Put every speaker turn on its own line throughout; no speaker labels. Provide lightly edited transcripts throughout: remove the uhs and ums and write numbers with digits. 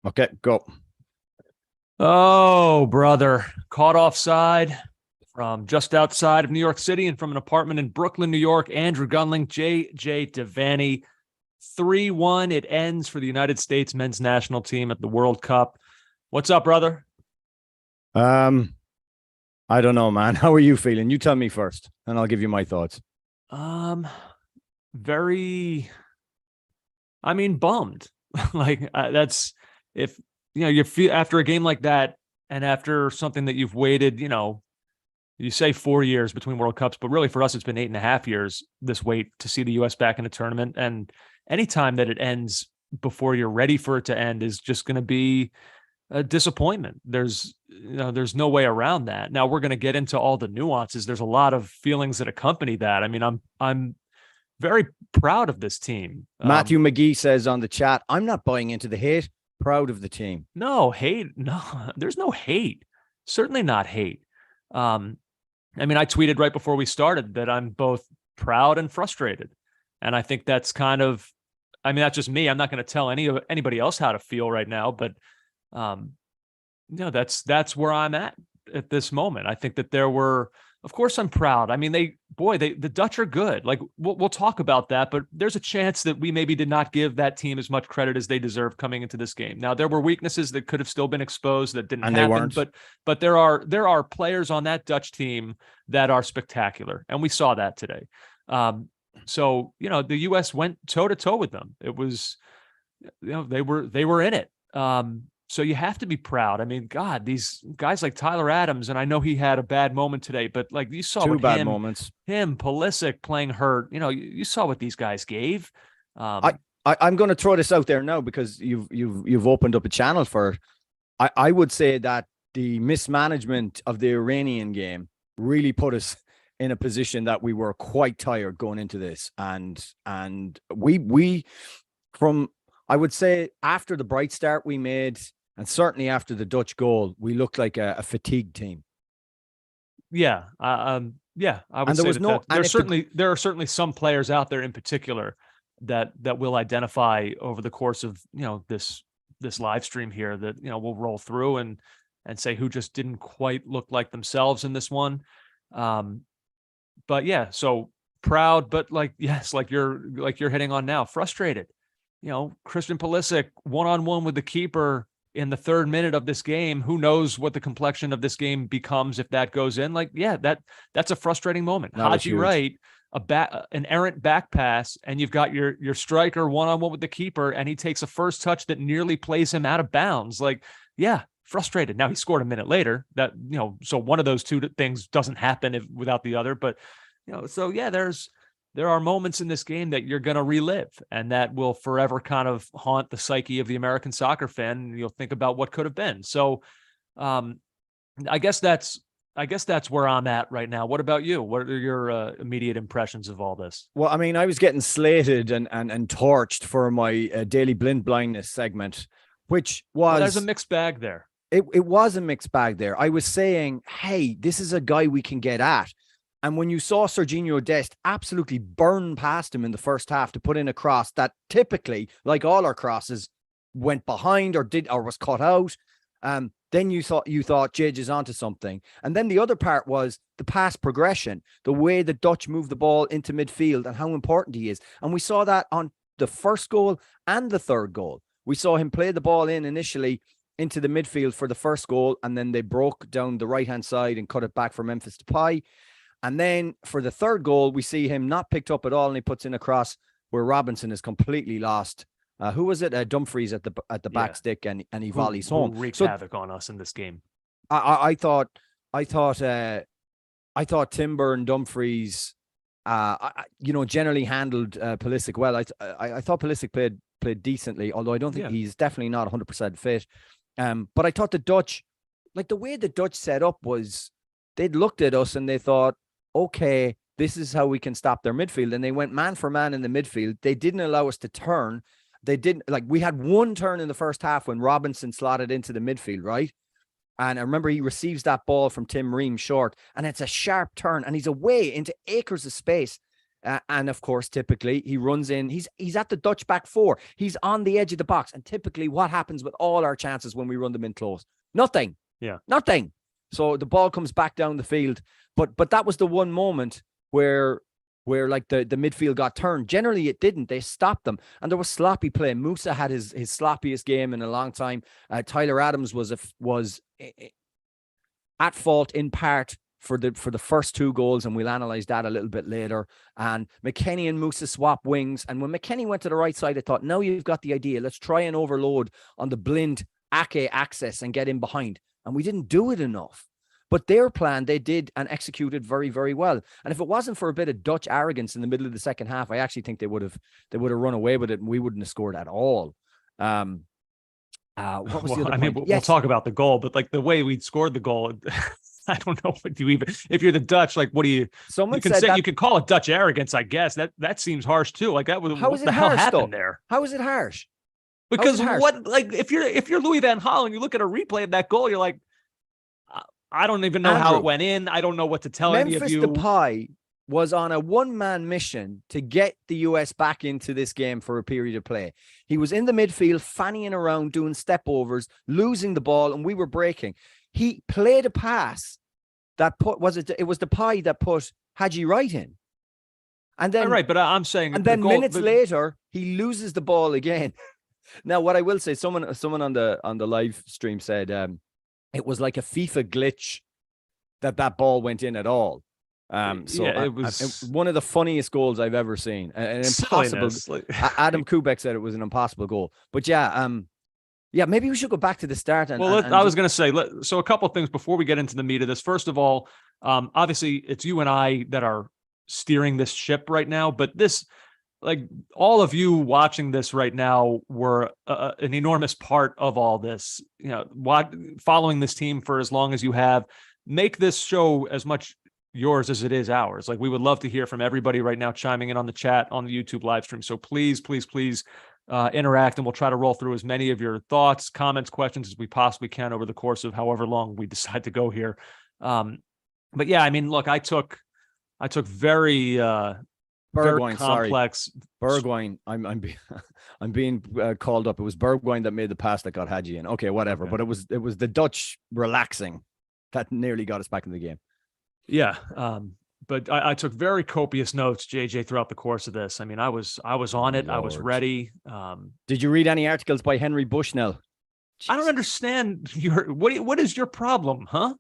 Okay, go.
Oh, brother. Caught offside from just outside of New York City and from an apartment in Brooklyn, New York. Andrew Gunling, J.J. Devaney. 3-1. It ends for the United States men's national team at the World Cup. What's up, brother?
Um, I don't know, man. How are you feeling? You tell me first, and I'll give you my thoughts.
Um, very, bummed. That's if you feel after a game like that and after something that you've waited, you say 4 years between World Cups, but really for us, it's been 8.5 years this wait to see the U.S. back in a tournament. And anytime that it ends before you're ready for it to end is just going to be a disappointment. There's no way around that. Now we're going to get into all the nuances. There's a lot of feelings that accompany that. I mean, I'm very proud of this team.
Matthew McGee says on the chat, I'm not buying into the hate. Proud of the team.
No hate. No, there's no hate. Certainly not hate. I tweeted right before we started that I'm both proud and frustrated. And I think that's that's just me. I'm not going to tell anybody else how to feel right now, but that's where I'm at this moment. I think that of course I'm proud. I mean, the Dutch are good. Like we'll talk about that, but there's a chance that we maybe did not give that team as much credit as they deserve coming into this game. Now there were weaknesses that could have still been exposed that didn't happen,
they weren't.
But there are players on that Dutch team that are spectacular, and we saw that today. So the U.S. went toe to toe with them. It was, they were in it. So you have to be proud. I mean, God, these guys like Tyler Adams, and I know he had a bad moment today, but like you saw
two bad moments.
Him, Pulisic playing hurt. You saw what these guys gave.
I'm going to throw this out there now because you've opened up a channel for. I would say that the mismanagement of the Iranian game really put us in a position that we were quite tired going into this, and we from. I would say after the bright start we made, and certainly after the Dutch goal, we looked like a fatigued team.
Yeah, I would say there are certainly some players out there in particular that we'll identify over the course of this live stream here that we'll roll through and say who just didn't quite look like themselves in this one. But yeah, so proud, but like you're hitting on now, frustrated. Christian Pulisic one-on-one with the keeper in the 3rd minute of this game. Who knows what the complexion of this game becomes if that goes in? That's a frustrating moment. Haji Wright, an errant back pass, and you've got your striker one-on-one with the keeper, and he takes a first touch that nearly plays him out of bounds. Frustrated. Now he scored a minute later. So one of those two things doesn't happen without the other. But there are moments in this game that you're going to relive, and that will forever kind of haunt the psyche of the American soccer fan. And you'll think about what could have been. So, I guess that's where I'm at right now. What about you? What are your immediate impressions of all this?
Well, I mean, I was getting slated and torched for my daily blindness segment, which was
there's a mixed bag there.
It was a mixed bag there. I was saying, hey, this is a guy we can get at. And when you saw Serginho Dest absolutely burn past him in the first half to put in a cross that typically, like all our crosses, went behind or was cut out, then you thought Jage is onto something. And then the other part was the pass progression, the way the Dutch move the ball into midfield and how important he is. And we saw that on the first goal and the third goal. We saw him play the ball initially into the midfield for the first goal, and then they broke down the right-hand side and cut it back for Memphis Depay. And then for the third goal, we see him not picked up at all, and he puts in a cross where Robinson is completely lost. Who was it? Dumfries at the back stick, and he volleys home.
Who wreaked havoc on us in this game?
I thought Timber and Dumfries, generally handled Pulisic well. I thought Pulisic played decently, although I don't think he's definitely not 100% fit. But I thought the Dutch, like the way the Dutch set up was, they'd looked at us and they thought, okay, this is how we can stop their midfield. And they went man for man in the midfield. They didn't allow us to turn. We had one turn in the first half when Robinson slotted into the midfield, right? And I remember he receives that ball from Tim Ream short, and it's a sharp turn, and he's away into acres of space. And of course, typically he runs in. He's at the Dutch back four. He's on the edge of the box. And typically, what happens with all our chances when we run them in close? Nothing.
Yeah,
nothing. So the ball comes back down the field. But that was the one moment where like the midfield got turned. Generally, it didn't. They stopped them, and there was sloppy play. Musa had his sloppiest game in a long time. Tyler Adams was at fault in part for the first two goals, and we'll analyze that a little bit later. And McKennie and Musa swap wings, and when McKennie went to the right side, I thought, now you've got the idea. Let's try and overload on the blind Ake access and get in behind. And we didn't do it enough. But their plan, they did and executed very, very well. And if it wasn't for a bit of Dutch arrogance in the middle of the second half, I actually think they would have run away with it, and we wouldn't have scored at all. What was the other point?
We'll talk about the goal, but like the way we scored the goal, I don't know what you even, if you're the Dutch, like, what do you,
Someone
you can
said
say,
that,
you could call it Dutch arrogance, I guess. That seems harsh too. Like, that was,
how
what
is it
the hell
harsh,
happened
though?
there?
How is it harsh?
Because
harsh?
what, like, if you're Louis Van Gaal and you look at a replay of that goal, you're like, I don't even know how it went in. I don't know what to tell any of you.
Memphis Depay was on a one-man mission to get the US back into this game for a period of play. He was in the midfield, fannying around, doing step overs, losing the ball, and we were breaking. He played a pass that it was Depay that put Haji Wright in. And then,
right, but I'm saying,
and then minutes later, he loses the ball again. Now, what I will say, someone on the live stream said it was like a FIFA glitch that ball went in at all. It was one of the funniest goals I've ever seen. An impossible. Adam Kubek said it was an impossible goal. But maybe we should go back to the start.
I was going to say, so a couple of things before we get into the meat of this. First of all, obviously it's you and I that are steering this ship right now, but this, like, all of you watching this right now were an enormous part of all this. You know, following this team for as long as you have, make this show as much yours as it is ours. Like, we would love to hear from everybody right now chiming in on the chat on the YouTube live stream. So please interact, and we'll try to roll through as many of your thoughts, comments, questions as we possibly can over the course of however long we decide to go here. But yeah, I mean, look, I took very
Bergwijn,
complex.
Bergwijn, I'm being called up. It was Bergwijn that made the pass that got Hadji in. Okay, whatever. Okay. But it was the Dutch relaxing that nearly got us back in the game.
Yeah. But I took very copious notes, JJ, throughout the course of this. I mean, I was on it. Lord. I was ready.
Did you read any articles by Henry Bushnell?
Jeez. I don't understand what is your problem, huh?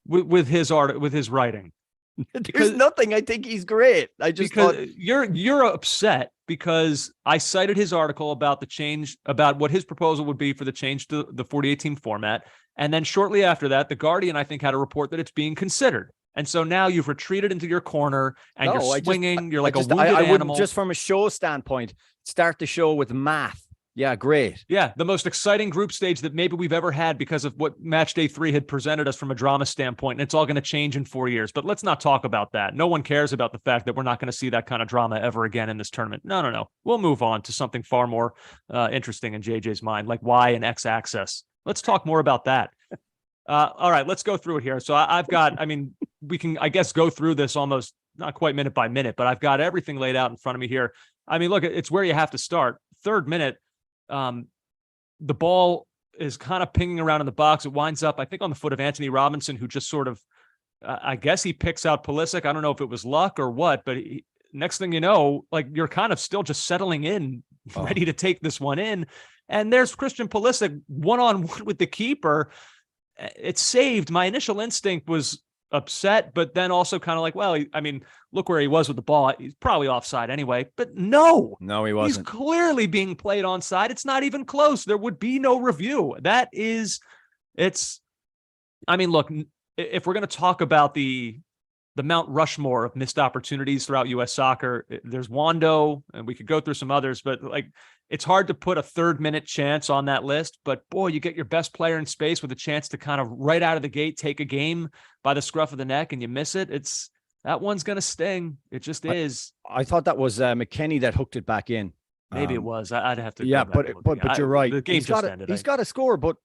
With his writing.
There's nothing. I think he's great.
You're upset because I cited his article about the change, about what his proposal would be for the change to the 48-team format. And then shortly after that, The Guardian, I think, had a report that it's being considered. And so now you've retreated into your corner and you're swinging. You're like a wounded animal.
Just from a show standpoint, start the show with math. Yeah, great.
Yeah, the most exciting group stage that maybe we've ever had because of what Match Day 3 had presented us from a drama standpoint, and it's all going to change in 4 years. But let's not talk about that. No one cares about the fact that we're not going to see that kind of drama ever again in this tournament. No. We'll move on to something far more interesting in JJ's mind, like Y and X access. Let's talk more about that. All right, let's go through it here. So we can, I guess, go through this almost not quite minute by minute, but I've got everything laid out in front of me here. I mean, look, it's where you have to start. Third minute, the ball is kind of pinging around in the box. It winds up, I think, on the foot of Anthony Robinson, who just sort of, I guess he picks out Pulisic. I don't know if it was luck or what, but next thing you know, like, you're kind of still just settling in, ready to take this one in. And there's Christian Pulisic one-on-one with the keeper. It's saved. My initial instinct was upset, but then also kind of like, well, look where he was with the ball. He's probably offside anyway, but no,
he wasn't.
He's clearly being played onside. It's not even close. There would be no review. Look, if we're going to talk about the Mount Rushmore of missed opportunities throughout U.S. soccer, there's Wando, and we could go through some others, but it's hard to put a third-minute chance on that list. But boy, you get your best player in space with a chance to kind of right out of the gate take a game by the scruff of the neck, and you miss it. That one's going to sting. It just is.
I thought that was McKennie that hooked it back in.
Maybe it was. I'd have to.
Yeah, but you're right.
The game just ended.
He's got to score, but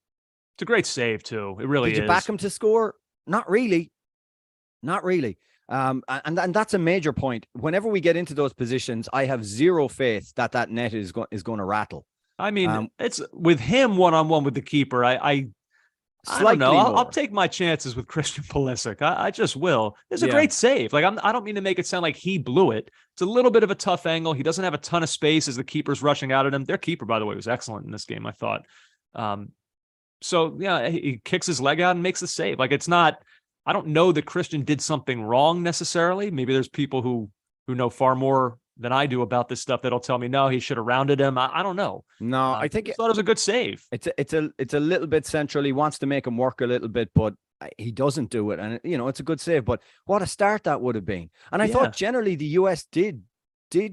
it's a great save too. It really is.
Did you back him to score? Not really. And that's a major point. Whenever we get into those positions, I have zero faith that net is going to rattle.
I mean, it's with him one-on-one with the keeper. I don't know.
Slightly
I'll
more.
take my chances with Christian Pulisic. I just will. It's a
Yeah.
great save. Like I don't mean to make it sound like he blew it. It's a little bit of a tough angle. He doesn't have a ton of space as the keeper's rushing out at him. Their keeper, by the way, was excellent in this game, I thought. So yeah, he kicks his leg out and makes the save. Like it's not. I don't know that Christian did something wrong necessarily. Maybe there's people who know far more than I do about this stuff that'll tell me no, he should have rounded him. I don't know.
No, I think
I thought it was a good save.
It's a little bit central. He wants to make him work a little bit, but he doesn't do it. And it's a good save. But what a start that would have been. And I thought generally the US did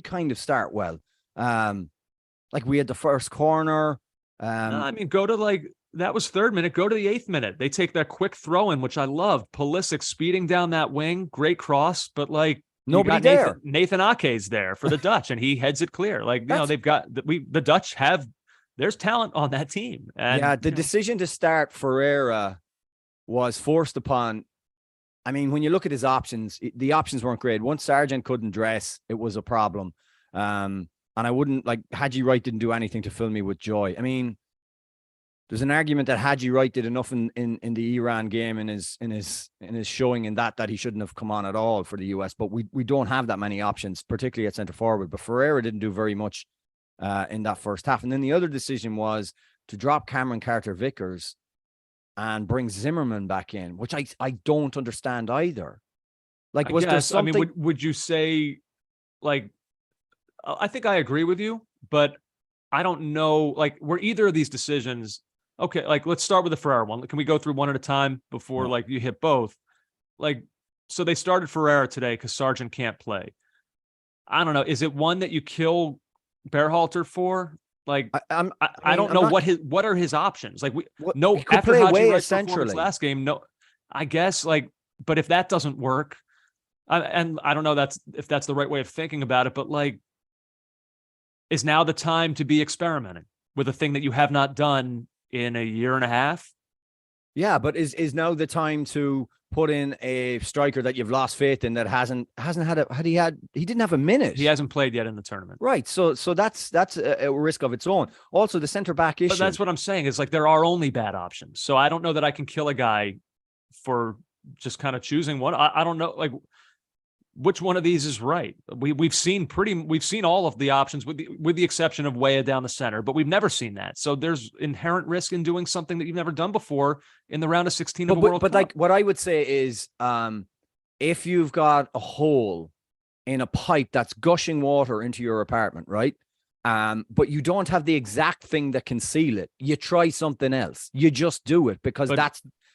kind of start well. Like we had the first corner.
No, I mean, go to that was 3rd minute. Go to the 8th minute. They take that quick throw in, which I love. Pulisic speeding down that wing, great cross, but
nobody there.
Nathan Ake's there for the Dutch, and he heads it clear. They've got the Dutch have. There's talent on that team. And
the decision to start Ferreira was forced upon. I mean, when you look at his options, the options weren't great. Once Sargent couldn't dress, it was a problem. And I wouldn't Haji Wright didn't do anything to fill me with joy. I mean, there's an argument that Haji Wright did enough in the Iran game in his showing in that he shouldn't have come on at all for the US. But we don't have that many options, particularly at centre forward. But Ferreira didn't do very much in that first half. And then the other decision was to drop Cameron Carter-Vickers and bring Zimmerman back in, which I don't understand either. Was there something?
I mean, would you say I think I agree with you, but I don't know. Were either of these decisions okay? Let's start with the Ferreira one. Can we go through one at a time before you hit both? So they started Ferreira today because Sargent can't play. I don't know. Is it one that you kill Berhalter for? I don't know what are his options. After Haji Wright's performance last game, no, I guess but if that doesn't work, and I don't know if that's the right way of thinking about it, but is now the time to be experimenting with a thing that you have not done in a year and a half?
Yeah, but is now the time to put in a striker that you've lost faith in that he didn't have a minute.
He hasn't played yet in the tournament.
Right. So that's a risk of its own. Also, the center back issue.
But that's what I'm saying is there are only bad options. So I don't know that I can kill a guy for just kind of choosing one. I don't know which one of these is right. We've seen all of the options with the exception of Weah down the center, but we've never seen that. So there's inherent risk in doing something that you've never done before in the round of 16 of a World Cup.
But what I would say is, if you've got a hole in a pipe that's gushing water into your apartment, right? But you don't have the exact thing that can seal it. You try something else. You just do it because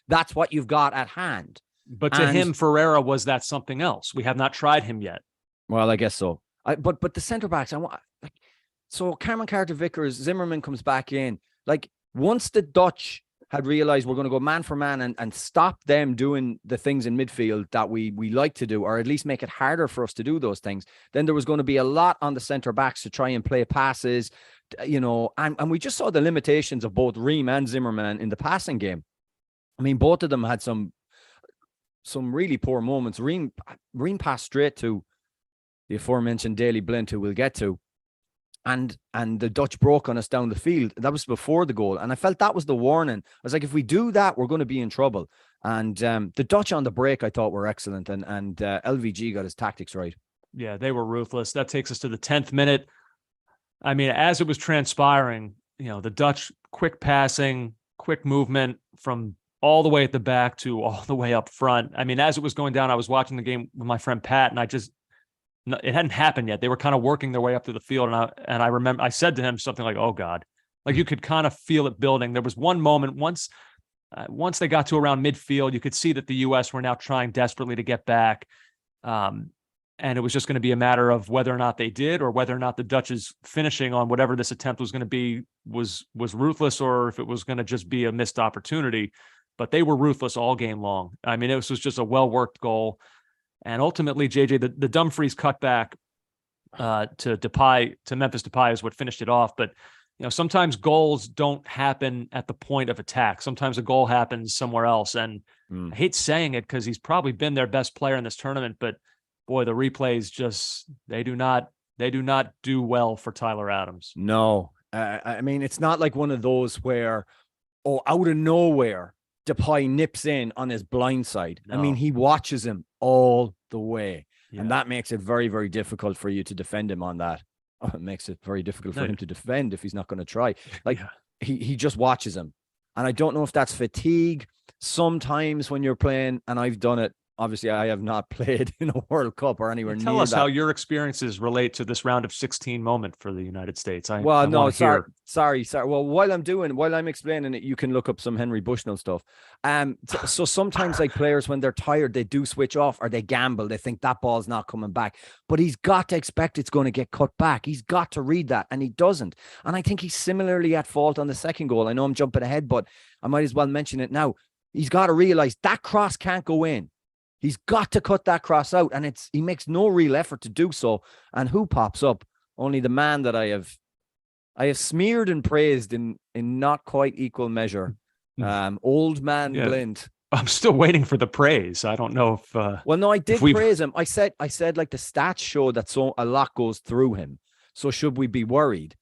that's what you've got at hand.
But to him, Ferreira was that something else. We have not tried him yet.
Well, I guess so. But the centre backs, so Cameron Carter-Vickers, Zimmerman comes back in. Once the Dutch had realized we're going to go man for man and stop them doing the things in midfield that we like to do, or at least make it harder for us to do those things, then there was going to be a lot on the centre backs to try and play passes, and we just saw the limitations of both Ream and Zimmerman in the passing game. I mean, both of them had some really poor moments. Ream passed straight to the aforementioned Daley Blind, who we'll get to, and the Dutch broke on us down the field. That was before the goal, and I felt that was the warning. I was like, if we do that, we're going to be in trouble. And the Dutch on the break, I thought, were excellent, and LVG got his tactics right.
Yeah, they were ruthless. That takes us to the 10th minute. I mean, as it was transpiring, the Dutch quick passing, quick movement from all the way at the back to all the way up front. I mean, as it was going down, I was watching the game with my friend Pat, and it hadn't happened yet. They were kind of working their way up to the field. And I remember I said to him something like, oh God, you could kind of feel it building. There was one moment once they got to around midfield, you could see that the US were now trying desperately to get back. And it was just going to be a matter of whether or not they did, or whether or not the Dutch's finishing on whatever this attempt was going to be was ruthless, or if it was going to just be a missed opportunity. But they were ruthless all game long. I mean, it was just a well-worked goal. And ultimately, JJ, the Dumfries cutback to Memphis Depay is what finished it off. But sometimes goals don't happen at the point of attack. Sometimes a goal happens somewhere else. And I hate saying it because he's probably been their best player in this tournament, but boy, the replays just, they do not do well for Tyler Adams.
No, I mean, it's not like one of those where, out of nowhere, Depay nips in on his blind side. No. I mean, he watches him all the way. Yeah. And that makes it very, very difficult for you to defend him on that. Oh, it makes it very difficult for him to defend if he's not going to try. Like, he just watches him. And I don't know if that's fatigue. Sometimes when you're playing, and I've done it, obviously I have not played in a World Cup or anywhere near that.
Tell us how your experiences relate to this round of 16 moment for the United States. Sorry. Well,
while I'm explaining it, you can look up some Henry Bushnell stuff. So sometimes like players, when they're tired, they do switch off or they gamble. They think that ball's not coming back, but he's got to expect it's going to get cut back. He's got to read that, and he doesn't. And I think he's similarly at fault on the second goal. I know I'm jumping ahead, but I might as well mention it now. He's got to realize that cross can't go in. He's got to cut that cross out, and he makes no real effort to do so. And who pops up? Only the man that I have smeared and praised in not quite equal measure. Old man Blind.
I'm still waiting for the praise. I don't know if
well, no, I did praise him. I said like the stats show that a lot goes through him. So should we be worried?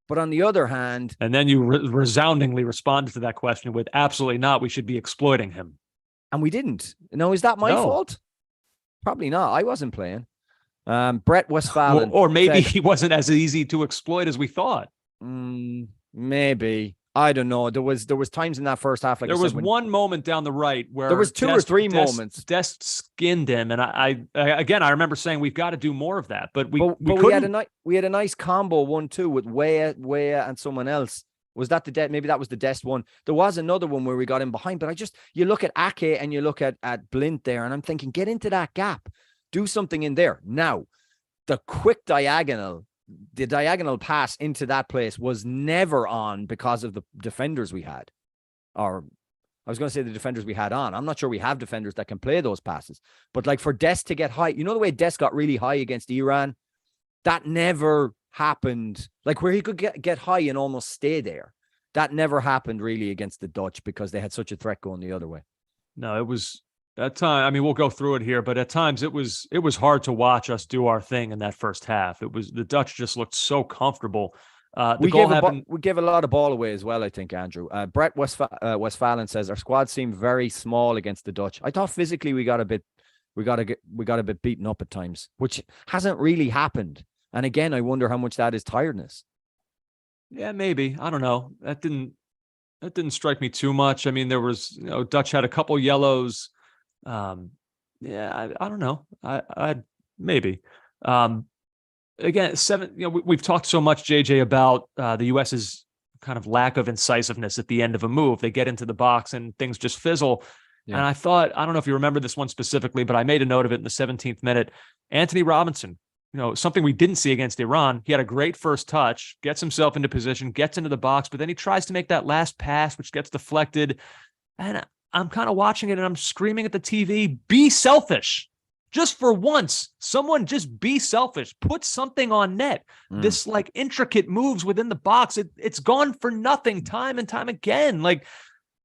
But on the other hand,
and then you resoundingly responded to that question with absolutely not. We should be exploiting him.
And we didn't. No, is that my fault? Probably not. I wasn't playing. Brett Westphalen.
Or maybe he wasn't as easy to exploit as we thought.
Maybe. I don't know. There was times in that first half. Like
there was one moment down the right where
there was two or three moments.
Dest skinned him, and I remember saying we've got to do more of that. But we
had a nice combo 1-2 with Weah and someone else. Was that maybe that was the Dest one. There was another one where we got in behind, but you look at Ake and you look at Blint there, and I'm thinking, get into that gap, do something in there. Now, the diagonal pass into that place was never on because of the defenders we had. Or I was going to say the defenders we had on. I'm not sure we have defenders that can play those passes, but like for Dest to get high, you know, the way Dest got really high against Iran, that never happened, like where he could get high and almost stay there. That never happened really against the Dutch because they had such a threat going the other way.
No, it was at time. I mean, we'll go through it here, but at times it was hard to watch us do our thing in that first half. It was, the Dutch just looked so comfortable.
We gave a lot of ball away as well, I think, Andrew. Brett Westphalen says our squad seemed very small against the Dutch. I thought physically we got a bit beaten up at times, which hasn't really happened. And again, I wonder how much that is tiredness.
Yeah, maybe. I don't know. That didn't strike me too much. I mean, there was, Dutch had a couple yellows. I don't know. I maybe. Again, we've talked so much, JJ, about the US's kind of lack of incisiveness at the end of a move. They get into the box and things just fizzle. Yeah. And I thought, I don't know if you remember this one specifically, but I made a note of it in the 17th minute. Anthony Robinson, something we didn't see against Iran. He had a great first touch, gets himself into position, gets into the box, but then he tries to make that last pass, which gets deflected. And I'm kind of watching it and I'm screaming at the TV, be selfish. Just for once, someone just be selfish. Put something on net. This like intricate moves within the box. It's gone for nothing time and time again. Like,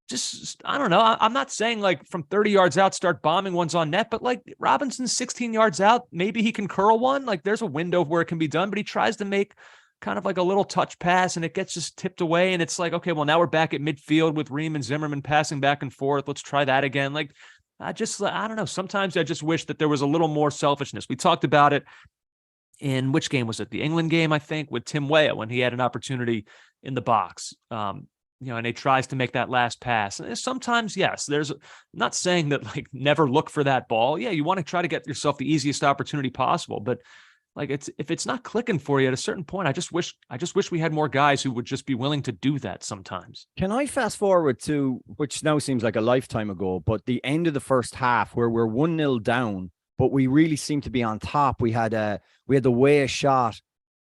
just, I don't know. I'm not saying like from 30 yards out, start bombing ones on net, but like Robinson's 16 yards out, maybe he can curl one. Like there's a window where it can be done, but he tries to make kind of like a little touch pass and it gets just tipped away. And it's like, okay, well now we're back at midfield with Ream and Zimmerman passing back and forth. Let's try that again. Like, I don't know. Sometimes I just wish that there was a little more selfishness. We talked about it in which game was it? The England game, I think, with Tim Weah when he had an opportunity in the box. And he tries to make that last pass. And sometimes, yes, I'm not saying that like never look for that ball. Yeah, you want to try to get yourself the easiest opportunity possible, but like if it's not clicking for you at a certain point, I just wish we had more guys who would just be willing to do that sometimes.
Can I fast forward to, which now seems like a lifetime ago, but the end of the first half where we're 1-0 down, but we really seem to be on top. We had the Weah shot.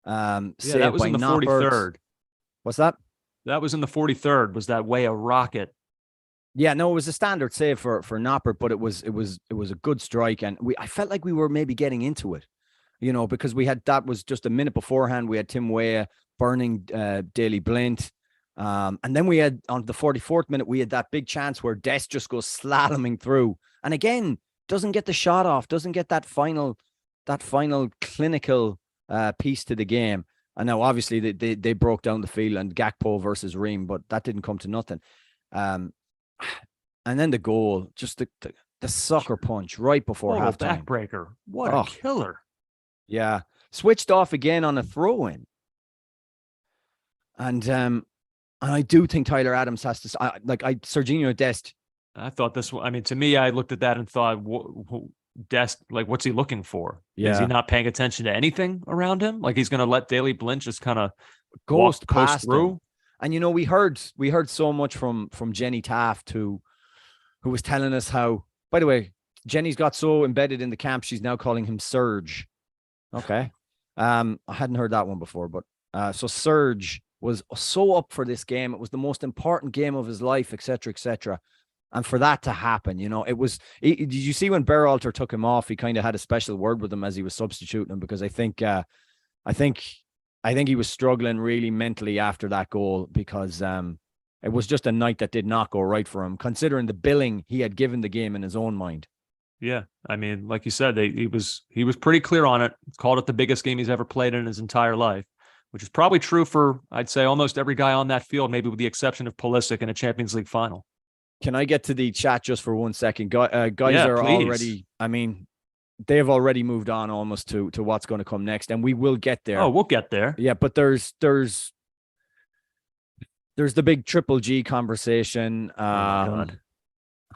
That was in the 43rd.
What's that?
That was in the 43rd. Was that Weah rocket?
Yeah, no, it was a standard save for Noppert, but it was a good strike, and I felt like we were maybe getting into it. because that was just a minute beforehand. We had Tim Weah burning Daley Blint. And then we had on the 44th minute, we had that big chance where Dest just goes slaloming through. And again, doesn't get the shot off, doesn't get that final clinical piece to the game. And now obviously they broke down the field and Gakpo versus Ream, but that didn't come to nothing. And then the goal, just the sucker punch right before halftime.
Backbreaker. What a killer.
Yeah. Switched off again on a throw-in. And I do think Tyler Adams has to, Serginho Dest.
I thought this one, to me, I looked at that and thought, Dest, what's he looking for? Yeah. Is he not paying attention to anything around him? Like he's going to let Daley Blint just kind of coast through?
Him. And, we heard so much from Jenny Taft, who was telling us how, by the way, Jenny's got so embedded in the camp, she's now calling him Serge. Okay. I hadn't heard that one before, but so Serge was so up for this game. It was the most important game of his life, et cetera, and for that to happen, it was. Did you see when Berhalter took him off? He kind of had a special word with him as he was substituting him, because I think he was struggling really mentally after that goal, because it was just a night that did not go right for him, considering the billing he had given the game in his own mind.
Yeah, like you said, he was pretty clear on it. Called it the biggest game he's ever played in his entire life, which is probably true for, I'd say, almost every guy on that field, maybe with the exception of Pulisic in a Champions League final.
Can I get to the chat just for 1 second? Guys are
please.
already, they've already moved on almost to what's going to come next, and we will get there.
Oh, we'll get there.
Yeah, but there's the big Triple G conversation.
Oh, my God.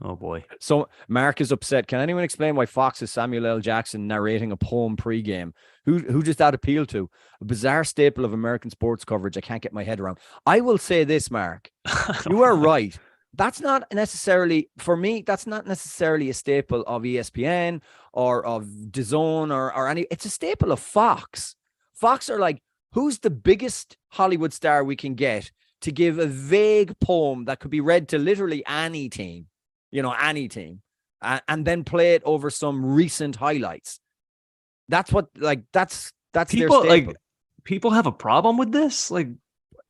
Oh, boy.
So Mark is upset. Can anyone explain why Fox is Samuel L. Jackson narrating a poem pregame? Who does that appeal to? A bizarre staple of American sports coverage I can't get my head around. I will say this, Mark. You are right. That's not necessarily, for me, that's not necessarily a staple of ESPN or of DAZN or any. It's a staple of Fox. Fox are like, who's the biggest Hollywood star we can get to give a vague poem that could be read to literally any team, any team, and then play it over some recent highlights. That's what, that's
people
their staple.
People have a problem with this.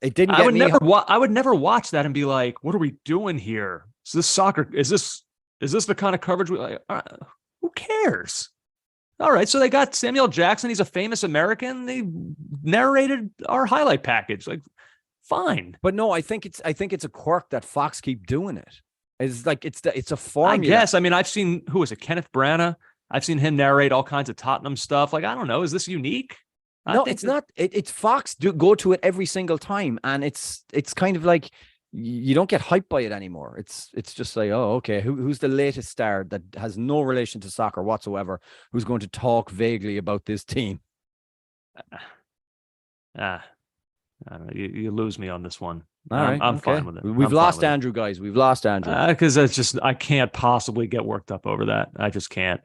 It didn't.
I would never watch that and be like, "What are we doing here? Is this soccer? Is this the kind of coverage we like?" Who cares? All right, so they got Samuel Jackson. He's a famous American. They narrated our highlight package. Fine.
But no, I think it's a quirk that Fox keep doing it. It's a formula.
I guess. I've seen, who is it? Kenneth Branagh. I've seen him narrate all kinds of Tottenham stuff. I don't know. Is this unique?
No, it's not. It's Fox go to it every single time, and it's kind of like you don't get hyped by it anymore. It's just like, oh, okay, who's the latest star that has no relation to soccer whatsoever, who's going to talk vaguely about this team?
You lose me on this one.
All right,
I'm fine with it.
We've lost Andrew, guys. We've lost Andrew.
Because I can't possibly get worked up over that. I just can't.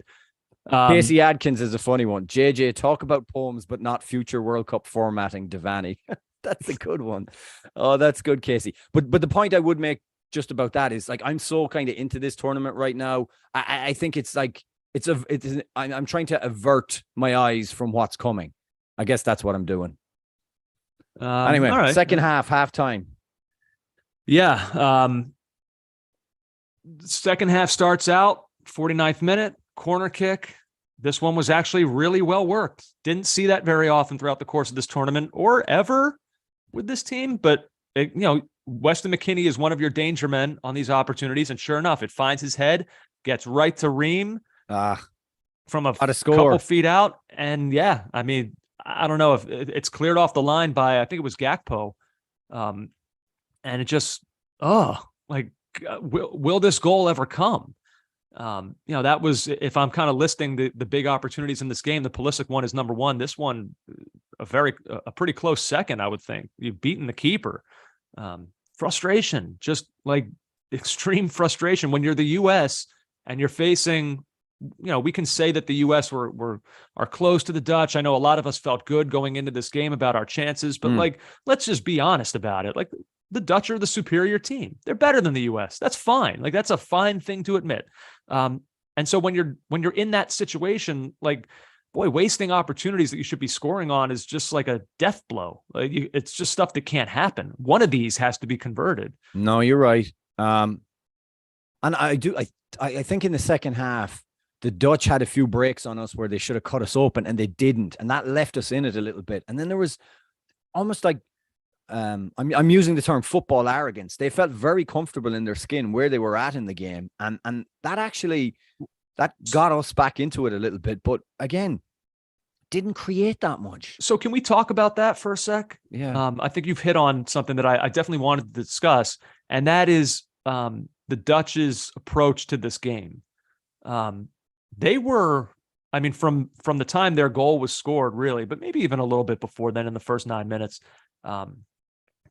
Casey Adkins is a funny one. JJ, talk about poems, but not future World Cup formatting, Devaney. That's a good one. Oh, that's good, Casey. But the point I would make just about that is, I'm so kind of into this tournament right now. I think I'm trying to avert my eyes from what's coming. I guess that's what I'm doing. Anyway, right. Second halftime.
Yeah. Second half starts out, 49th minute, corner kick. This one was actually really well worked. Didn't see that very often throughout the course of this tournament or ever with this team. But, Weston McKennie is one of your danger men on these opportunities. And sure enough, it finds his head, gets right to Ream from a couple feet out. And yeah, I don't know if it's cleared off the line by, I think it was Gakpo. And it just, will this goal ever come? That was, if I'm kind of listing the big opportunities in this game, the Pulisic one is number one. This one, a pretty close second, I would think. You've beaten the keeper. Frustration, just extreme frustration when you're the U.S. and you're facing, we can say that the U.S. are close to the Dutch. I know a lot of us felt good going into this game about our chances, but let's just be honest about it. The Dutch are the superior team. They're better than the U.S. That's fine. That's a fine thing to admit. And so when you're in that situation, boy, wasting opportunities that you should be scoring on is just like a death blow. Like it's just stuff that can't happen. One of these has to be converted.
No, you're right. And I think in the second half, the Dutch had a few breaks on us where they should have cut us open and they didn't. And that left us in it a little bit. And then there was almost like, I'm using the term football arrogance. They felt very comfortable in their skin where they were at in the game. And that got us back into it a little bit. But again, didn't create that much.
So can we talk about that for a sec?
Yeah.
I think you've hit on something that I definitely wanted to discuss. And that is the Dutch's approach to this game. They were, I mean, from the time their goal was scored, really, but maybe even a little bit before then in the first 9 minutes,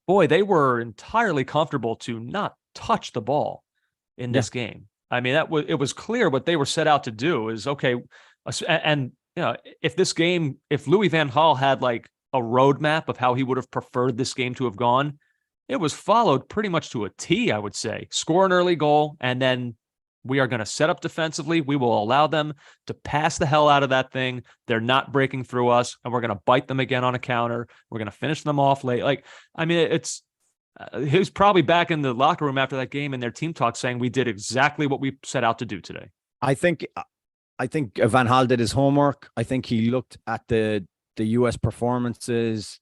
boy, they were entirely comfortable to not touch the ball in this game. I mean, it was clear what they were set out to do is, okay, and you know, if Louis van Gaal had like a roadmap of how he would have preferred this game to have gone, it was followed pretty much to a T, I would say. Score an early goal, and then we are going to set up defensively. We will allow them to pass the hell out of that thing. They're not breaking through us, and we're going to bite them again on a counter. We're going to finish them off late. Like, I mean, he was probably back in the locker room after that game in their team talk saying we did exactly what we set out to do today.
I think Van Gaal did his homework. I think he looked at the US performances,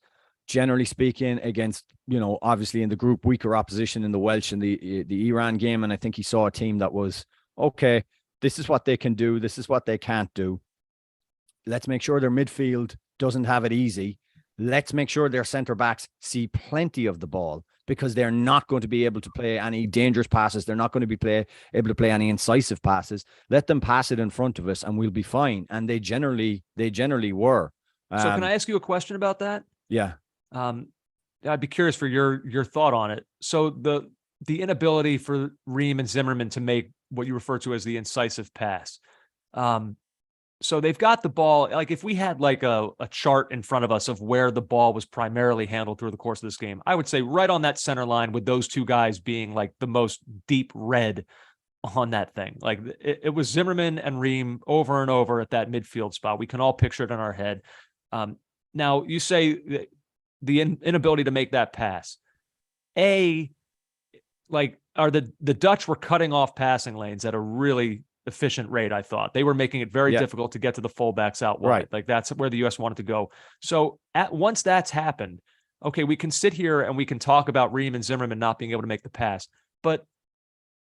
generally speaking, against, obviously in the group weaker opposition in the Welsh and the Iran game. And I think he saw a team that was, okay, this is what they can do. This is what they can't do. Let's make sure their midfield doesn't have it easy. Let's make sure their center backs see plenty of the ball, because they're not going to be able to play any dangerous passes. They're not going to be able to play any incisive passes. Let them pass it in front of us and we'll be fine. And they generally were.
So can I ask you a question about that?
Yeah.
I'd be curious for your thought on it. So the inability for Ream and Zimmerman to make what you refer to as the incisive pass. So they've got the ball. Like if we had like a chart in front of us of where the ball was primarily handled through the course of this game, I would say right on that center line with those two guys being like the most deep red on that thing. Like it was Zimmerman and Ream over and over at that midfield spot. We can all picture it in our head. Now you say the inability to make that pass. Are the Dutch were cutting off passing lanes at a really efficient rate. I thought they were making it very difficult to get to the fullbacks out wide.
Right.
Like that's where the US wanted to go. So once that's happened, okay, we can sit here and we can talk about Ream and Zimmerman not being able to make the pass, but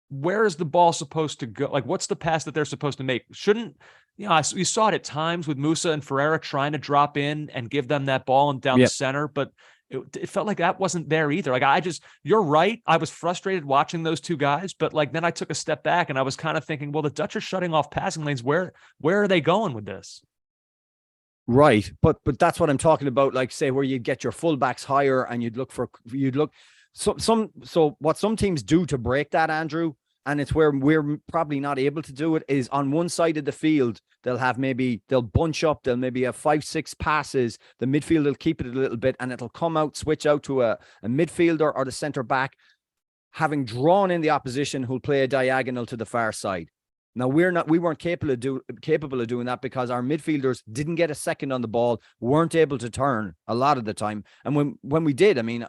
where is the ball supposed to go? Like, what's the pass that they're supposed to make? Shouldn't, you saw it at times with Musa and Ferreira trying to drop in and give them that ball and down the center, but it felt like that wasn't there either. Like you're right. I was frustrated watching those two guys, but like, then I took a step back and I was kind of thinking, well, the Dutch are shutting off passing lanes. Where are they going with this?
Right. But that's what I'm talking about. Like say where you get your fullbacks higher and so what some teams do to break that, Andrew, and it's where we're probably not able to do it, is on one side of the field, they'll bunch up, they'll maybe have 5-6 passes, the midfield will keep it a little bit, and it'll come out, switch out to a midfielder or the center back, having drawn in the opposition, who'll play a diagonal to the far side. Now we weren't capable of doing that because our midfielders didn't get a second on the ball, weren't able to turn a lot of the time. And when we did, I mean,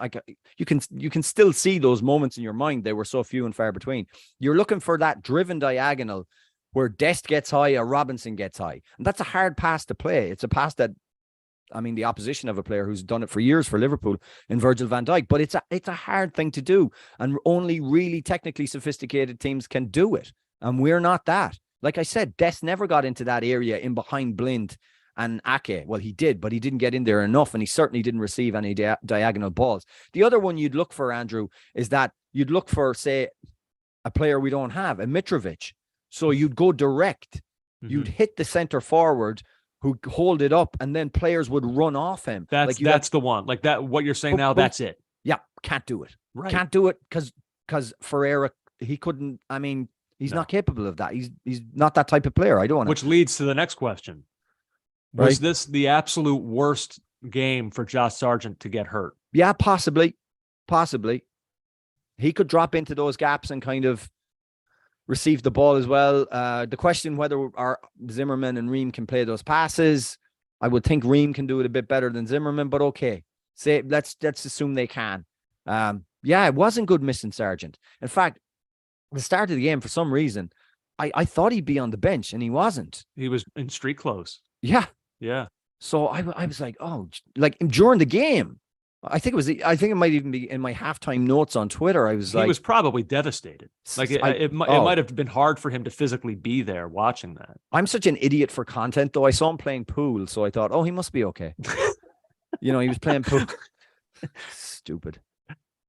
you can still see those moments in your mind. They were so few and far between. You're looking for that driven diagonal where Dest gets high or Robinson gets high. And that's a hard pass to play. It's a pass that, I mean, the opposition of a player who's done it for years for Liverpool in Virgil van Dijk, but it's a hard thing to do. And only really technically sophisticated teams can do it. And we're not that. Like I said, Dest never got into that area in behind Blind and Ake. Well, he did, but he didn't get in there enough, and he certainly didn't receive any diagonal balls. The other one you'd look for, Andrew, is that you'd look for, say, a player we don't have, a Mitrovic. So you'd go direct. Mm-hmm. You'd hit the center forward who hold it up, and then players would run off him.
That's the one. Like that, what you're saying now, that's it.
Yeah, can't do it.
Right.
Can't do it because Ferreira, he couldn't, I mean, he's not capable of that. He's not that type of player. I don't want to.
Which leads to the next question. Was this the absolute worst game for Josh Sargent to get hurt?
Yeah, possibly. He could drop into those gaps and kind of received the ball as well. The question whether our Zimmerman and Ream can play those passes, I would think Ream can do it a bit better than Zimmerman, but okay. Let's assume they can. It wasn't good missing Sargent. In fact, at the start of the game, for some reason, I thought he'd be on the bench, and he wasn't.
He was in street clothes.
Yeah.
Yeah.
So I was like, oh, like during the game, I think it might even be in my halftime notes on Twitter. He
was probably devastated. Like it might have been hard for him to physically be there watching that.
I'm such an idiot for content, though. I saw him playing pool, so I thought, oh, he must be okay. He was playing pool. Stupid.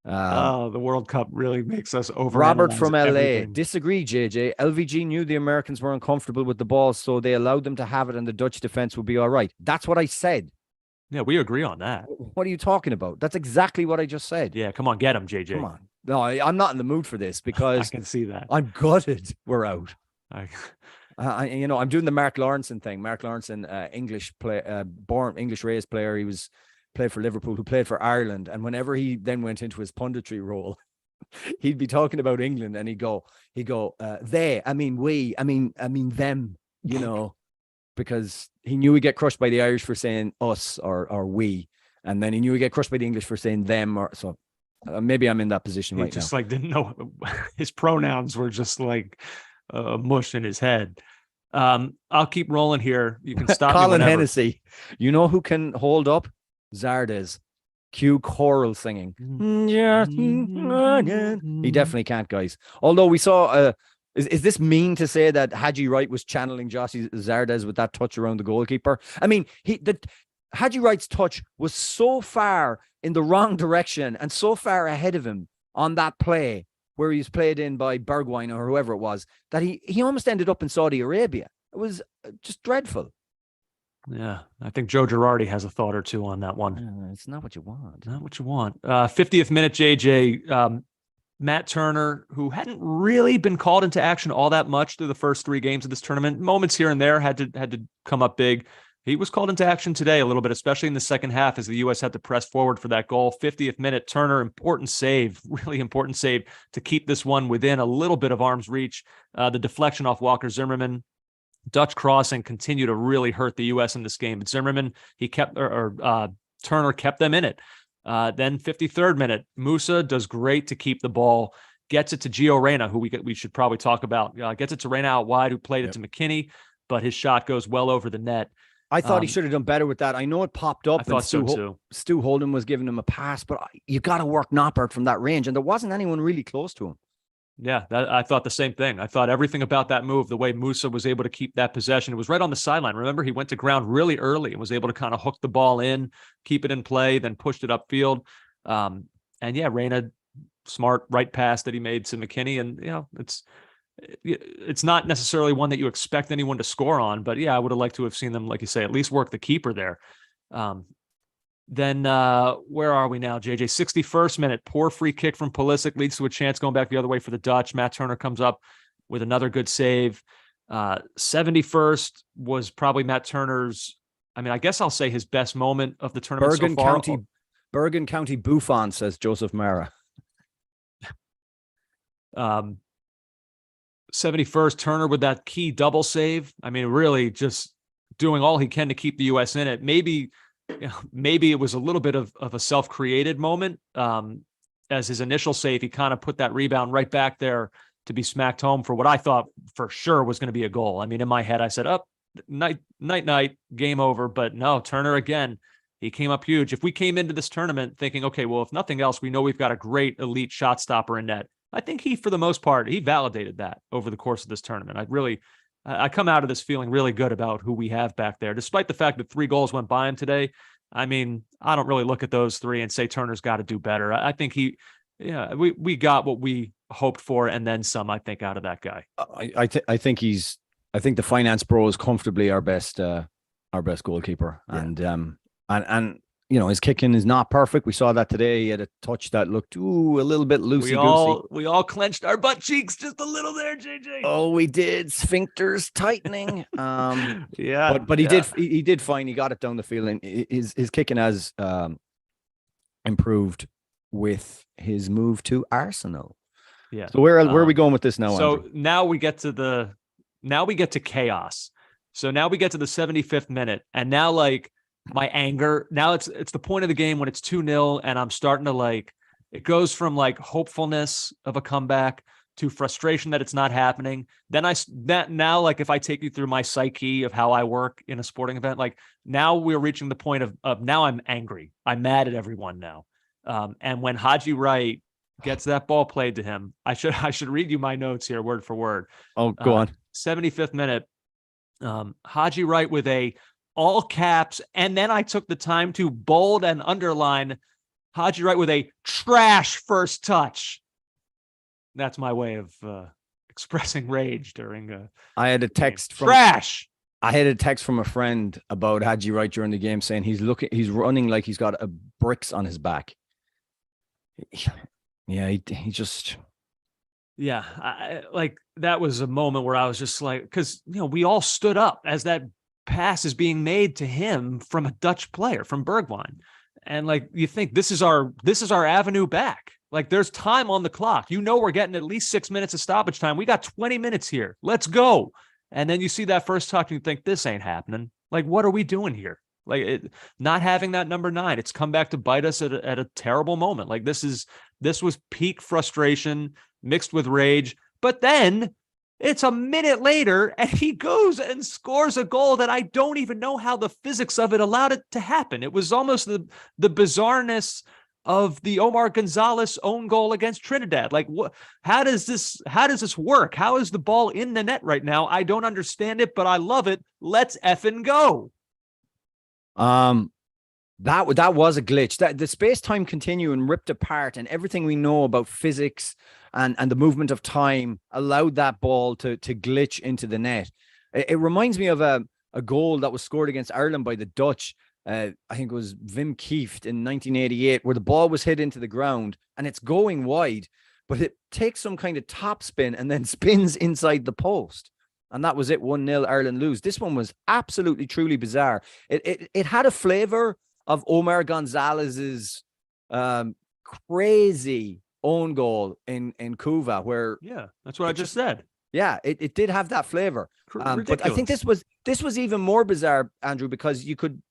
The World Cup really makes us over.
Robert from LA. Disagree, JJ. LVG knew the Americans were uncomfortable with the ball, so they allowed them to have it, and the Dutch defense would be all right. That's what I said.
Yeah, we agree on that.
What are you talking about? That's exactly what I just said.
Yeah, come on, get him, JJ.
Come on. No, I'm not in the mood for this because
I can see that.
I'm gutted we're out. I'm doing the Mark Lawrenson thing. Mark Lawrenson, English born English raised player. He played for Liverpool, who played for Ireland, and whenever he then went into his punditry role, he'd be talking about England, and he'd go, they, I mean we, I mean them, because he knew he'd get crushed by the Irish for saying us or we, and then he knew he'd get crushed by the English for saying them, or so. Maybe I'm in that position right now. He
just didn't know his pronouns were just like mush in his head. I'll keep rolling here. You can stop.
Colin Hennessy, you know who can hold up? Zardes. Cue choral singing. He definitely can't, guys. Although we saw is this mean to say that Haji Wright was channeling Jossie Zardes with that touch around the goalkeeper? I mean, Haji Wright's touch was so far in the wrong direction and so far ahead of him on that play where he was played in by Bergwijn or whoever it was, that he almost ended up in Saudi Arabia. It was just dreadful.
Yeah, I think Joe Girardi has a thought or two on that one.
It's not what you want.
Not what you want. 50th minute, JJ. Matt Turner, who hadn't really been called into action all that much through the first 3 games of this tournament, moments here and there had to come up big. He was called into action today a little bit, especially in the second half as the U.S. had to press forward for that goal. 50th minute, Turner, important save, really important save to keep this one within a little bit of arm's reach. The deflection off Walker Zimmerman, Dutch crossing continued to really hurt the U.S. in this game. But Zimmerman, Turner kept them in it. Then 53rd minute, Musa does great to keep the ball, gets it to Gio Reyna, who we should probably talk about. Gets it to Reyna out wide, who played it to McKinney, but his shot goes well over the net.
I thought he should have done better with that. I know it popped up.
I thought so too.
Stu Holden was giving him a pass, but you got to work Noppert from that range, and there wasn't anyone really close to him.
Yeah, I thought the same thing. I thought everything about that move, the way Musa was able to keep that possession, it was right on the sideline. Remember, he went to ground really early and was able to kind of hook the ball in, keep it in play, then pushed it upfield. Reyna, smart right pass that he made to McKinney, and it's not necessarily one that you expect anyone to score on, but I would have liked to have seen them, like you say, at least work the keeper there. Then where are we now, JJ? 61st minute, poor free kick from Pulisic leads to a chance going back the other way for the Dutch. Matt Turner comes up with another good save. 71st was probably Matt Turner's, I guess I'll say his best moment of the tournament so far.
Bergen County Buffon, says Joseph Mara.
71st, Turner with that key double save. Really just doing all he can to keep the U.S. in it. Maybe it was a little bit of a self-created moment. As his initial save, he kind of put that rebound right back there to be smacked home for what I thought for sure was going to be a goal. In my head, I said, night, game over. But no, Turner again, he came up huge. If we came into this tournament thinking, okay, well, if nothing else, we know we've got a great elite shot stopper in net. I think he, for the most part, he validated that over the course of this tournament. I come out of this feeling really good about who we have back there, despite the fact that 3 goals went by him today. I don't really look at those 3 and say Turner's got to do better. I think we got what we hoped for and then some, I think, out of that guy.
I think the finance bro is comfortably our best goalkeeper. Yeah. And his kicking is not perfect. We saw that today. He had a touch that looked a little bit loosey-goosey.
We all clenched our butt cheeks just a little there, JJ.
Oh, we did. Sphincters tightening.
Yeah.
But he did fine. He got it down the field, and his kicking has improved with his move to Arsenal.
Yeah.
So where are we going with this now,
So
Andrew?
now we get to chaos. So now we get to the 75th minute, and now like my anger, now it's the point of the game when it's 2-0, and I'm starting to like, it goes from like hopefulness of a comeback to frustration that it's not happening. Then now like if I take you through my psyche of how I work in a sporting event, like now we're reaching the point of now I'm angry. I'm mad at everyone now. And when Haji Wright gets that ball played to him, I should read you my notes here word for word.
Oh, go on.
75th minute. Haji Wright with a all caps, and then I took the time to bold and underline Haji Wright with a trash first touch. That's my way of expressing rage during
I had a text from
trash.
I had a text from a friend about Haji Wright during the game saying he's running like he's got bricks on his back. Yeah, he just.
Yeah, like that was a moment where I was just like, because we all stood up as that pass is being made to him from a Dutch player, from Bergwijn, and like you think this is our avenue back. Like there's time on the clock. We're getting at least 6 minutes of stoppage time. We got 20 minutes here. Let's go. And then you see that first touch and you think this ain't happening. Like what are we doing here? Like not having that number 9, it's come back to bite us at a terrible moment. Like this was peak frustration mixed with rage. But then it's a minute later and he goes and scores a goal that I don't even know how the physics of it allowed it to happen. It was almost the bizarreness of the Omar Gonzalez own goal against Trinidad. Like what? How does this work? How is the ball in the net right now? I don't understand it, but I love it. Let's effing go.
That was a glitch. That the space-time continuum ripped apart, and everything we know about physics and the movement of time allowed that ball to glitch into the net. It reminds me of a goal that was scored against Ireland by the Dutch. I think it was Wim Kieft in 1988, where the ball was hit into the ground and it's going wide, but it takes some kind of top spin and then spins inside the post. And that was it. 1-0 Ireland lose. This one was absolutely, truly bizarre. It had a flavor of Omar Gonzalez's crazy own goal in Cuba, where
that's what I just said.
Yeah, it did have that flavor. But I think this was even more bizarre, Andrew, because you could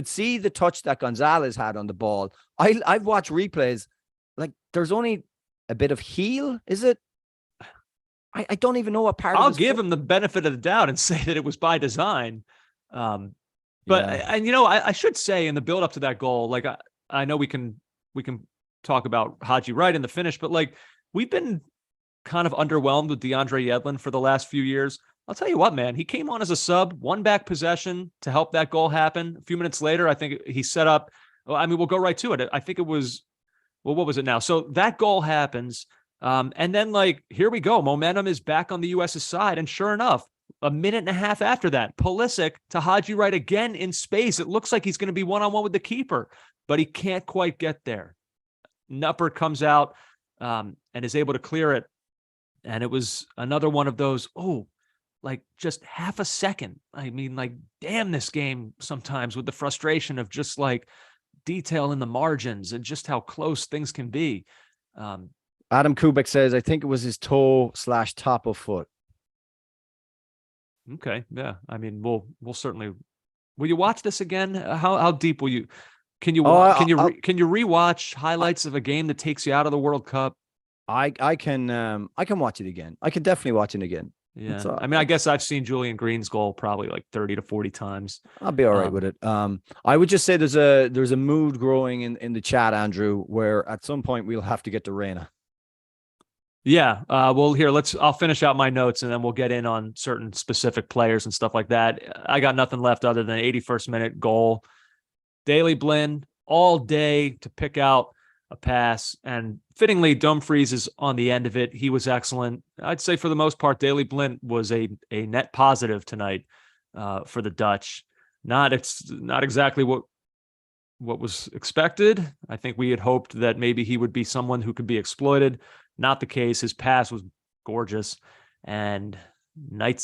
see the touch that Gonzalez had on the ball. I've watched replays. Like there's only a bit of heel, is it? I don't even know what part.
I'll give him the benefit of the doubt and say that it was by design. But I should say in the build up to that goal, like I know we can talk about Haji Wright in the finish, but like we've been kind of underwhelmed with DeAndre Yedlin for the last few years. I'll tell you what, man, he came on as a sub, won back possession to help that goal happen. A few minutes later, I think he set up. Well, I mean, we'll go right to it. I think it was, what was it now? So that goal happens. And then like, here we go. Momentum is back on the U.S.'s side. And sure enough, a minute and a half after that, Pulisic to Haji Wright again in space. It looks like he's going to be one-on-one with the keeper, but he can't quite get there. Nuppert comes out and is able to clear it. And it was another one of those, like just half a second. I mean, like, damn this game sometimes with the frustration of just like detail in the margins and just how close things can be.
Adam Kubek says, I think it was his toe/top of foot.
Okay. Yeah. I mean, we'll certainly, will you watch this again? How deep will you, can you rewatch highlights of a game that takes you out of the World Cup?
I can watch it again. I can definitely watch it again.
Yeah. I mean, I guess I've seen Julian Green's goal probably like 30 to 40 times.
I'll be all right with it. I would just say there's a mood growing in the chat, Andrew, where at some point we'll have to get to Reina.
Yeah. Well, here, I'll finish out my notes and then we'll get in on certain specific players and stuff like that. I got nothing left other than 81st minute goal. Daley Blind all day to pick out a pass, and fittingly, Dumfries is on the end of it. He was excellent. I'd say for the most part, Daley Blind was a net positive tonight for the Dutch. Not exactly what was expected. I think we had hoped that maybe he would be someone who could be exploited. Not the case. His pass was gorgeous, and that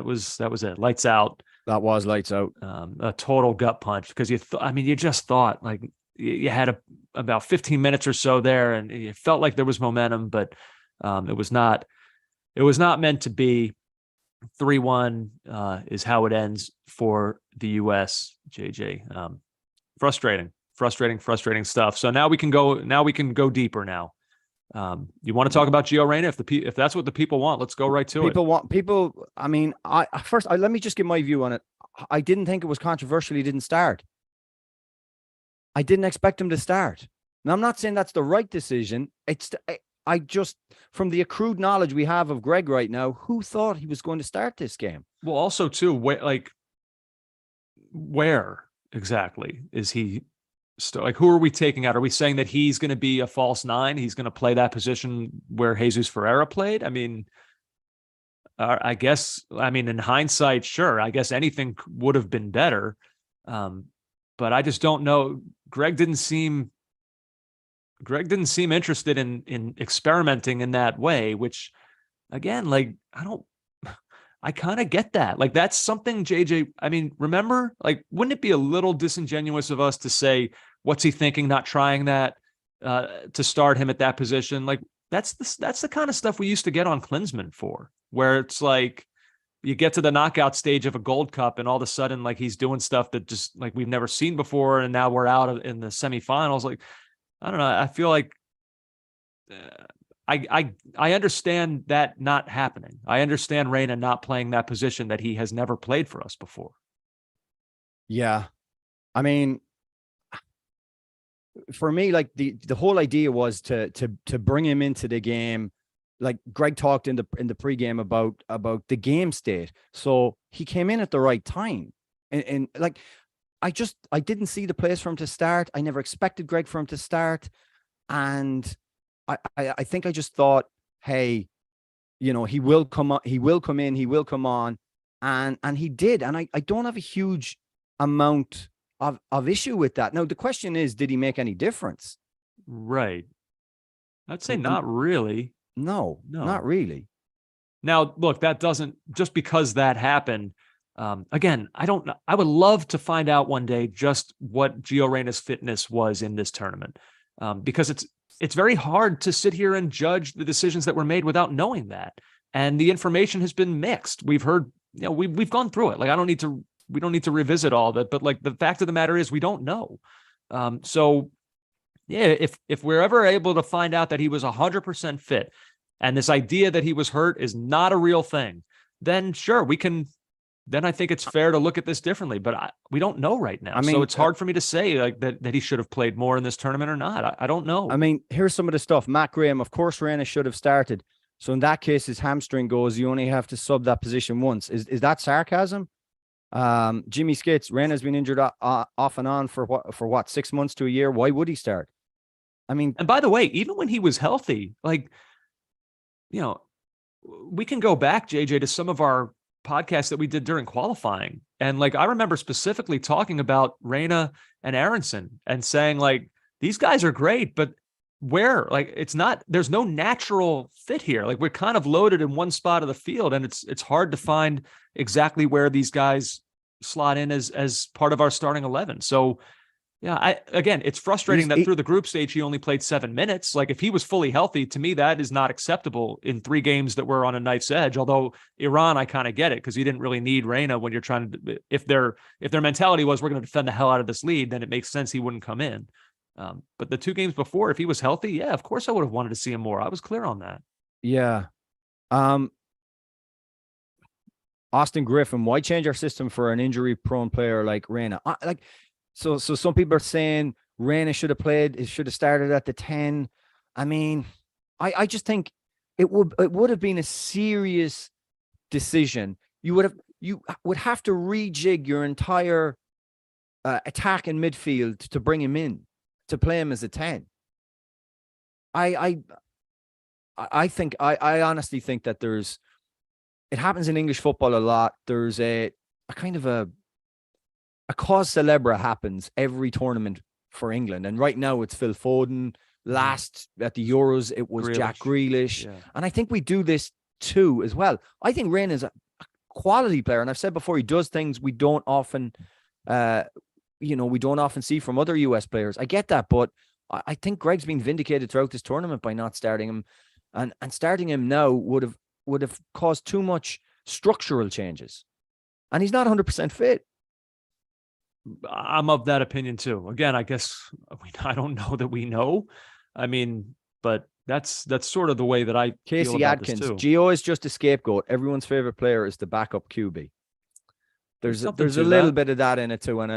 was it. Lights out.
That was lights out.
A total gut punch, because you just thought like you had about 15 minutes or so there, and it felt like there was momentum, but It was not meant to be. 3-1 is how it ends for the US, JJ. Frustrating stuff. So now we can go deeper now. You want to talk about Gio Reyna? If that's what the people want, let's go right to it.
I mean, let me just give my view on it. I didn't think it was controversial. He didn't start. I didn't expect him to start. Now, I'm not saying that's the right decision. I just, from the accrued knowledge we have of Greg right now, who thought he was going to start this game?
Well, also too, where exactly is he? Who are we taking out? Are we saying that he's going to be a false nine? He's going to play that position where Jesus Ferreira played? I mean, I guess, in hindsight, sure. I guess anything would have been better. But I just don't know. Greg didn't seem interested in experimenting in that way, which again, I kind of get that. That's something JJ, remember, wouldn't it be a little disingenuous of us to say, what's he thinking, not trying that to start him at that position? That's the kind of stuff we used to get on Klinsmann for, where it's you get to the knockout stage of a Gold Cup and all of a sudden, he's doing stuff that just we've never seen before. And now we're out in the semifinals. I don't know. I feel like I understand that not happening. I understand Reyna not playing that position that he has never played for us before.
Yeah. For me, the whole idea was to bring him into the game. Greg talked in the pregame about the game state. So he came in at the right time. And I didn't see the place for him to start. I never expected Greg for him to start. And I think I just thought, hey, he will come on, he will come in, he will come on. And he did. And I don't have a huge amount of issue with that. Now, the question is, did he make any difference?
Right. I'd say not really.
No, not really.
Now, look, that doesn't, just because that happened, again, I don't know. I would love to find out one day just what Gio Reyna's fitness was in this tournament, because it's very hard to sit here and judge the decisions that were made without knowing that. And the information has been mixed. We've heard, we've gone through it. We don't need to revisit all that, but the fact of the matter is we don't know. So yeah, if we're ever able to find out that he was 100% fit and this idea that he was hurt is not a real thing, then sure, we can. Then I think it's fair to look at this differently, but we don't know right now. So it's hard for me to say that he should have played more in this tournament or not. I don't know.
Here's some of the stuff. Matt Graham, of course, Reyna should have started. So in that case, his hamstring goes, you only have to sub that position once. Is that sarcasm? Jimmy Skits, Reyna's been injured off and on for what, 6 months to a year. Why would he start?
And by the way, even when he was healthy, we can go back, JJ, to some of our podcasts that we did during qualifying. And I remember specifically talking about Reyna and Aronson and saying these guys are great, but where, there's no natural fit here. We're kind of loaded in one spot of the field, and it's hard to find exactly where these guys slot in as part of our starting 11. So yeah, again, it's frustrating that through the group stage, he only played 7 minutes. If he was fully healthy, to me, that is not acceptable in 3 games that were on a knife's edge. Although Iran, I kind of get it, because you didn't really need Reyna when you're trying to, if their mentality was, we're going to defend the hell out of this lead, then it makes sense he wouldn't come in. But the 2 games before, if he was healthy, yeah, of course I would have wanted to see him more. I was clear on that.
Yeah. Austin Griffin, why change our system for an injury-prone player like Reyna? So some people are saying Reyna should have started at the 10. I just think it would have been a serious decision. You would have to rejig your entire attack in midfield to bring him in, to play him as a 10. I honestly think that it happens in English football a lot. There's a kind of a cause célèbre happens every tournament for England. And right now it's Phil Foden. Last at the Euros, it was Jack Grealish. Yeah. And I think we do this too as well. I think Reyna is a quality player. And I've said before, he does things we don't often, see from other US players. I get that, but I think Greg's been vindicated throughout this tournament by not starting him. and starting him now would have caused too much structural changes, and he's not 100% fit.
I'm of that opinion too. Again, I guess I don't know that we know. I mean, but that's sort of the way that I feel
Casey
about
Adkins,
this too.
Gio is just a scapegoat. Everyone's favorite player is the backup QB. There's a little bit of that in it too, and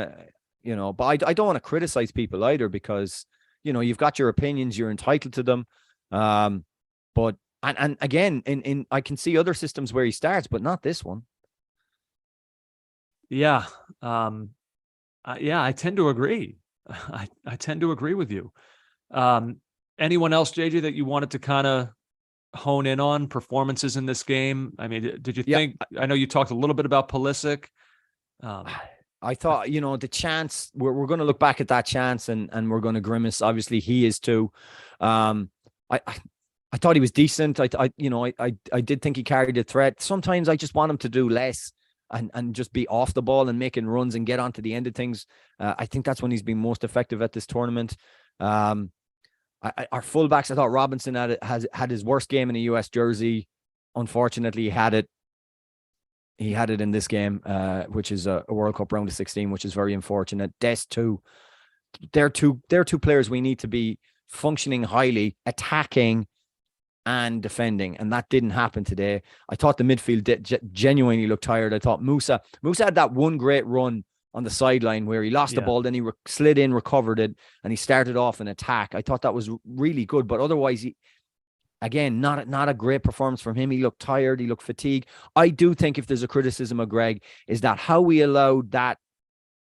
but I don't want to criticize people either, because you've got your opinions, you're entitled to them. But and again, in I can see other systems where he starts, but not this one.
Yeah. Yeah, I tend to agree. I tend to agree with you. Anyone else, JJ, that you wanted to kind of hone in on performances in this game? I mean, did you think, I know you talked a little bit about Pulisic.
I thought, the chance, we're going to look back at that chance and we're going to grimace. Obviously he is too. I thought he was decent. I did think he carried a threat. Sometimes I just want him to do less and just be off the ball and making runs and get on to the end of things. I think that's when he's been most effective at this tournament. Our fullbacks, I thought Robinson had his worst game in a US jersey. Unfortunately, he had it in this game, which is a World Cup round of 16, which is very unfortunate. Dest too. They're two players we need to be functioning highly, attacking and defending, and that didn't happen today. I thought the midfield genuinely looked tired. I thought Musa had that one great run on the sideline where he lost the ball, then he slid in, recovered it, and he started off an attack. I thought that was really good, but otherwise, again, not a great performance from him. He looked tired. He looked fatigued. I do think if there's a criticism of Greg, is that how we allowed that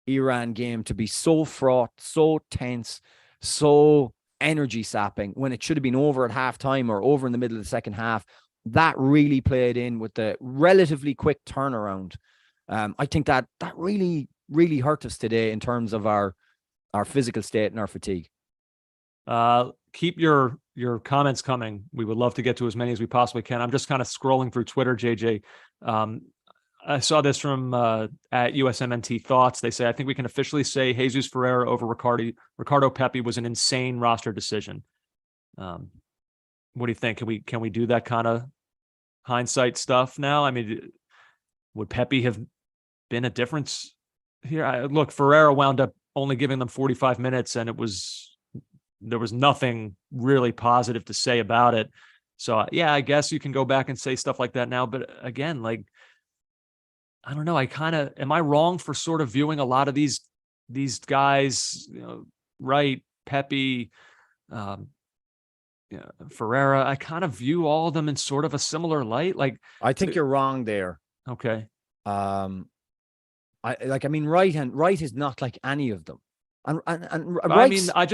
Iran game to be so fraught, so tense, so energy sapping when it should have been over at halftime or over in the middle of the second half. That really played in with the relatively quick turnaround. I think that really, really hurt us today in terms of our physical state and our fatigue.
Keep your comments coming. We would love to get to as many as we possibly can. I'm just kind of scrolling through Twitter, JJ. I saw this from at USMNT Thoughts. They say, I think we can officially say Jesus Ferreira over Ricardo Pepi was an insane roster decision. What do you think? Can we do that kind of hindsight stuff now? I mean, would Pepi have been a difference here? Look, Ferreira wound up only giving them 45 minutes, and there was nothing really positive to say about it. So yeah, I guess you can go back and say stuff like that now. But again, like, I don't know. Am I wrong for sort of viewing a lot of these guys, right? Pepi, Ferreira. I kind of view all of them in sort of a similar light. Like,
I think you're wrong there.
Okay.
Wright is not like any of them. And
I mean, I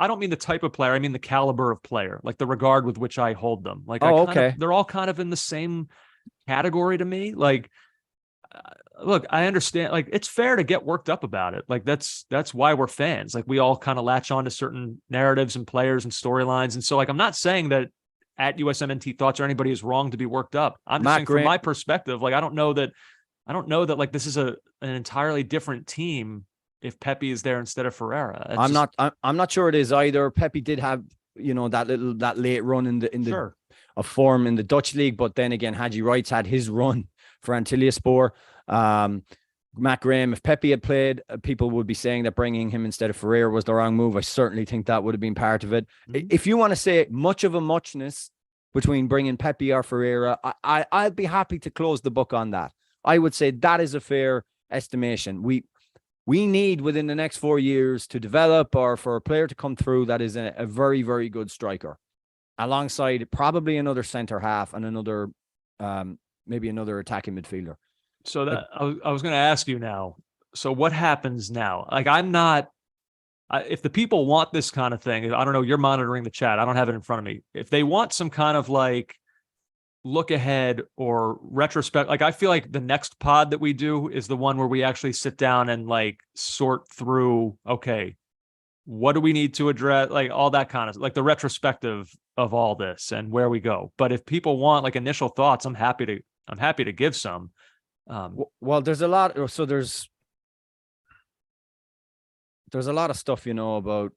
don't mean the type of player. I mean the caliber of player, like the regard with which I hold them. Like, they're all kind of in the same category to me. Like, look, I understand. Like, it's fair to get worked up about it. Like, that's why we're fans. Like, we all kind of latch on to certain narratives and players and storylines. And so, like, I'm not saying that at USMNT Thoughts or anybody is wrong to be worked up. I'm just saying from my perspective, like, I don't know that like this is an entirely different team if Pepi is there instead of Ferreira.
I'm not sure it is either. Pepi did have, that late run in the of form in the Dutch league, but then again, Haji Wright's had his run for Antalyaspor. Matt Graham, if Pepi had played, people would be saying that bringing him instead of Ferreira was the wrong move. I certainly think that would have been part of it. Mm-hmm. If you want to say much of a muchness between bringing Pepi or Ferreira, I'd be happy to close the book on that. I would say that is a fair estimation. We need within the next 4 years to develop, or for a player to come through that is a very, very good striker, alongside probably another center half and another maybe another attacking midfielder.
So that I was going to ask you now. So what happens now? Like, if the people want this kind of thing, I don't know, you're monitoring the chat. I don't have it in front of me. If they want some kind of like look ahead or retrospect, like, I feel like the next pod that we do is the one where we actually sit down and like sort through, okay, what do we need to address? Like all that kind of, like the retrospective of all this and where we go. But if people want like initial thoughts, I'm happy to give some.
Well, there's a lot. So there's a lot of stuff, about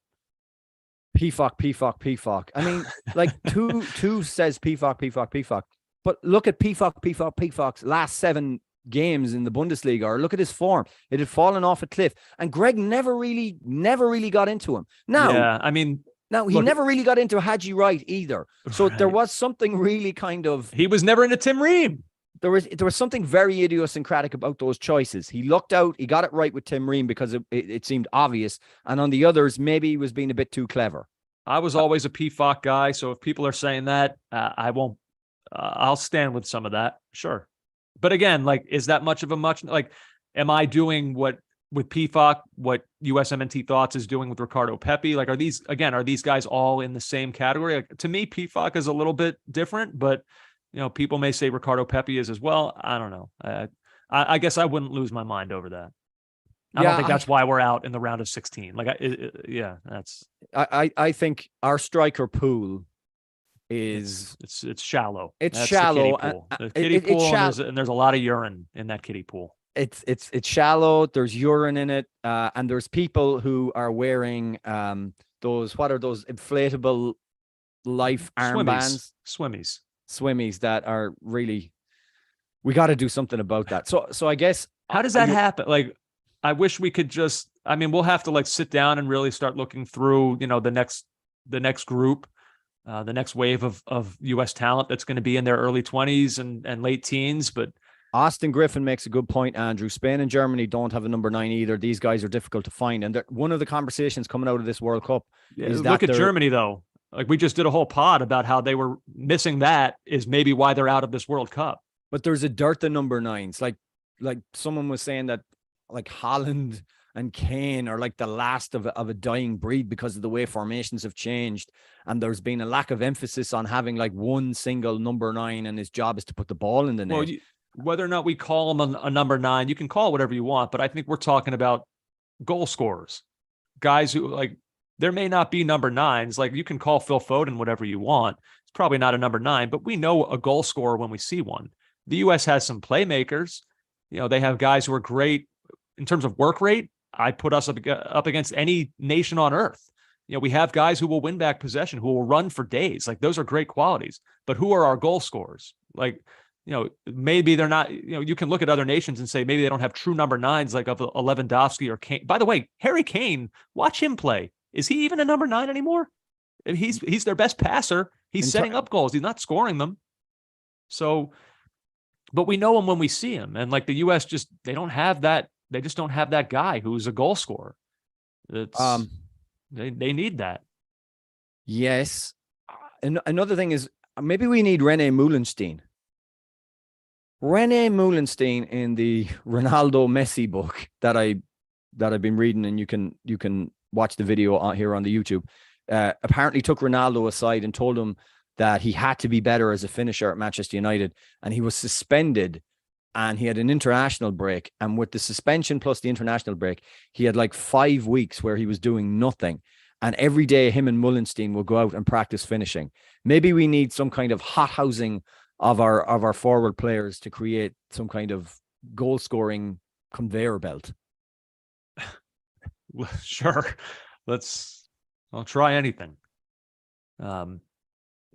PFOC. I mean, like two says PFOC. But look at PFOC's last 7 games in the Bundesliga, or look at his form. It had fallen off a cliff, and Greg never really got into him.
Yeah, I mean,
Now he never really got into Haji Wright either. So there
right.
was something really kind of.
He was never into Tim Ream.
There was something very idiosyncratic about those choices. He looked out, he got it right with Tim Ream because it seemed obvious, and on the others, maybe he was being a bit too clever.
I was always a PFOC guy, so if people are saying that, I won't. I'll stand with some of that, sure. But again, like, is that much of a like? Am I doing what with PFOC what USMNT Thoughts is doing with Ricardo Pepi? Like, are these guys all in the same category? Like, to me, PFOC is a little bit different, but people may say Ricardo Pepi is as well. I don't know. I guess I wouldn't lose my mind over that. I don't think that's why we're out in the round of 16. Like, that's.
I think our striker pool is
it's shallow.
It's shallow.
The kiddie pool, and there's a lot of urine in that kiddie pool.
It's shallow. There's urine in it, and there's people who are wearing those inflatable life armbands, swimmies that are really. We got to do something about that. So I guess
how does that happen? Like, I wish we could just. I mean, we'll have to like sit down and really start looking through, the next group. The next wave of U.S. talent that's going to be in their early 20s and late teens. But
Austin Griffin makes a good point, Andrew. Spain and Germany don't have a number 9 either. These guys are difficult to find. And one of the conversations coming out of this World Cup is
look at Germany, though. Like, we just did a whole pod about how they were missing that is maybe why they're out of this World Cup.
But there's a dearth of number 9s. Like someone was saying that like Holland and Kane are like the last of a dying breed because of the way formations have changed. And there's been a lack of emphasis on having like one single number 9, and his job is to put the ball in the net.
Well, whether or not we call him a number 9, you can call it whatever you want, but I think we're talking about goal scorers, guys who, like, there may not be number 9s. Like, you can call Phil Foden whatever you want. It's probably not a number 9, but we know a goal scorer when we see one. The U.S. has some playmakers. They have guys who are great in terms of work rate. I put us up against any nation on earth. We have guys who will win back possession, who will run for days. Like, those are great qualities. But who are our goal scorers? Like, maybe they're not. You can look at other nations and say maybe they don't have true number 9s like of Lewandowski or Kane. By the way, Harry Kane, watch him play. Is he even a number 9 anymore? He's their best passer. He's setting up goals. He's not scoring them. So, but we know him when we see him. And like, the U.S. they don't have that. They just don't have that guy who's a goal scorer. They need that.
Yes. And another thing is maybe we need René Moulenstein. René Moulenstein in the Ronaldo Messi book that I've been reading, and you can watch the video here on the YouTube. Apparently took Ronaldo aside and told him that he had to be better as a finisher at Manchester United, and he was suspended. And he had an international break. And with the suspension plus the international break, he had like 5 weeks where he was doing nothing. And every day him and Moulenstein will go out and practice finishing. Maybe we need some kind of hothousing of our forward players to create some kind of goal scoring conveyor belt.
Sure. I'll try anything.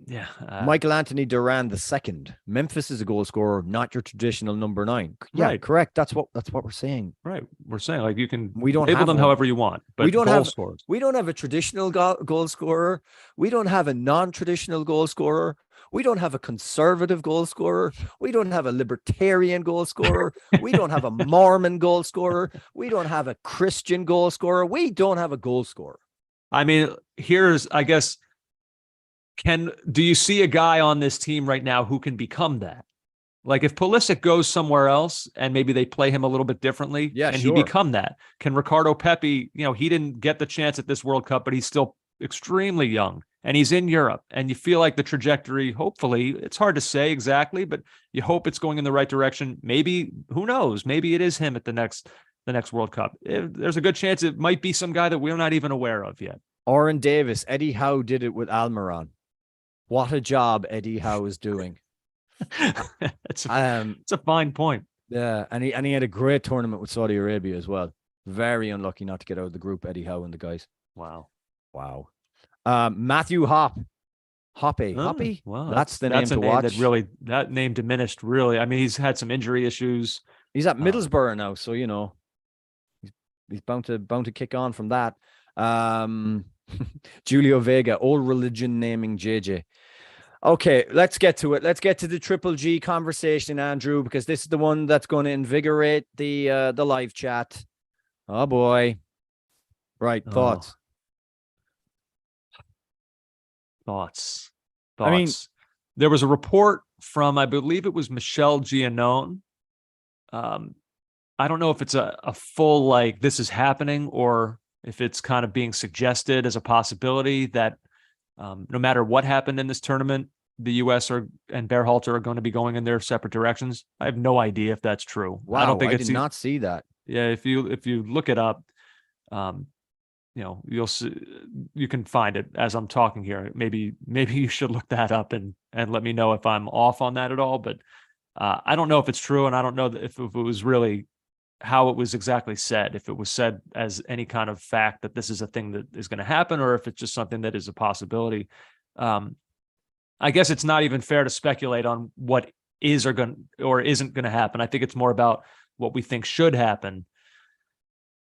Yeah.
Michael Anthony Duran II. Memphis is a goal scorer, not your traditional number 9. Yeah,
right.
Correct. That's what we're saying.
Right. We're saying, like, you can
we don't
label
have
them
one.
however you want, but
we don't
goal
have
scorers.
We don't have a traditional goal scorer. We don't have a non-traditional goal scorer. We don't have a conservative goal scorer. We don't have a libertarian goal scorer. We don't have a Mormon goal scorer. We don't have a Christian goal scorer. We don't have a goal scorer.
I mean, I guess, do you see a guy on this team right now who can become that? Like, if Pulisic goes somewhere else and maybe they play him a little bit differently, he become that? Can Ricardo Pepi, he didn't get the chance at this World Cup, but he's still extremely young and he's in Europe, and you feel like the trajectory, hopefully, it's hard to say exactly, but you hope it's going in the right direction. Maybe, who knows? Maybe it is him at the next World Cup. There's a good chance it might be some guy that we're not even aware of yet.
Oren Davis, Eddie Howe did it with Almiron. What a job Eddie Howe is doing.
It's a fine point.
Yeah, and he had a great tournament with Saudi Arabia as well. Very unlucky not to get out of the group, Eddie Howe and the guys.
Wow.
Matthew Hoppy.
Well,
That's the name to watch.
That name diminished really. I mean, he's had some injury issues.
He's at Middlesbrough now, so he's bound to kick on from that. Julio Vega, old religion naming JJ. Okay, let's get to it. Let's get to the Triple G conversation, Andrew, because this is the one that's going to invigorate the live chat. Oh boy. Right, thoughts. I mean,
there was a report from, I believe it was Michelle Giannone. I don't know if it's a full, like, this is happening, or if it's kind of being suggested as a possibility that no matter what happened in this tournament, the U.S. and Berhalter are going to be going in their separate directions. I have no idea if that's true.
Wow, I did not see that.
Yeah, if you look it up, you'll see, you can find it as I'm talking here. Maybe you should look that up and let me know if I'm off on that at all. But I don't know if it's true, and I don't know if it was really how it was exactly said, if it was said as any kind of fact that this is a thing that is going to happen, or if it's just something that is a possibility. I guess it's not even fair to speculate on what is or isn't going to happen. I think it's more about what we think should happen.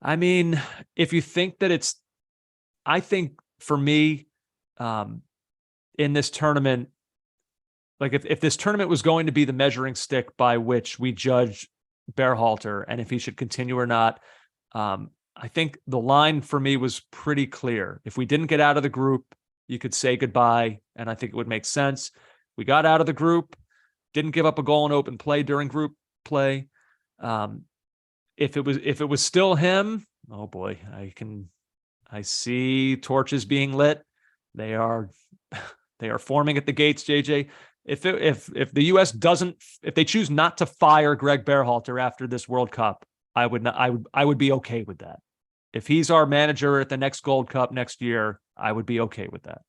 I mean, if you think that I think for me, in this tournament, like if this tournament was going to be the measuring stick by which we judge Berhalter and if he should continue or not, I think the line for me was pretty clear. If we didn't get out of the group, you could say goodbye, and I think it would make sense. We got out of the group, didn't give up a goal in open play during group play. If it was still him, oh boy, I see torches being lit. They are forming at the gates, JJ. If the US if they choose not to fire Greg Berhalter after this World Cup, I would be okay with that. If he's our manager at the next Gold Cup next year, I would be okay with that.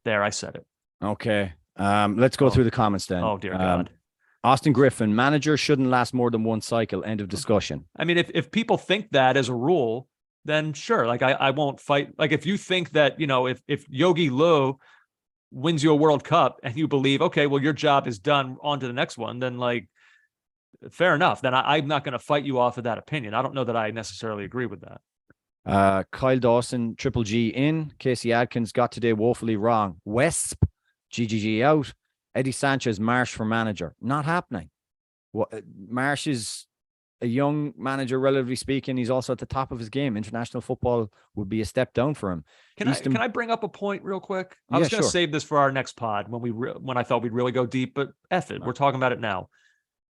There, I said it.
Okay. Let's go through the comments then.
Oh, dear God.
Austin Griffin, manager shouldn't last more than one cycle. End of discussion.
I mean, if people think that as a rule, then sure. Like I won't fight. Like if you think that, if Yogi Löw wins you a World Cup and you believe, okay, well, your job is done, on to the next one, then like, fair enough. Then I'm not going to fight you off of that opinion. I don't know that I necessarily agree with that.
Kyle Dawson, Triple G in. Casey Adkins got today woefully wrong. Wesp, GGG out. Eddie Sanchez, Marsh for manager. Not happening. Marsh is a young manager, relatively speaking. He's also at the top of his game. International football would be a step down for him.
Can I bring up a point real quick? I was going to save this for our next pod when I thought we'd really go deep, but F it. We're talking about it now.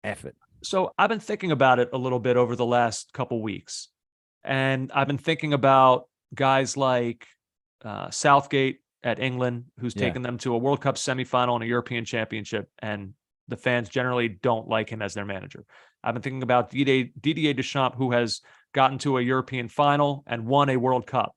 F it.
So I've been thinking about it a little bit over the last couple weeks. And I've been thinking about guys like Southgate at England, who's taken them to a World Cup semifinal and a European championship, and the fans generally don't like him as their manager. I've been thinking about Didier Deschamps, who has gotten to a European final and won a World Cup,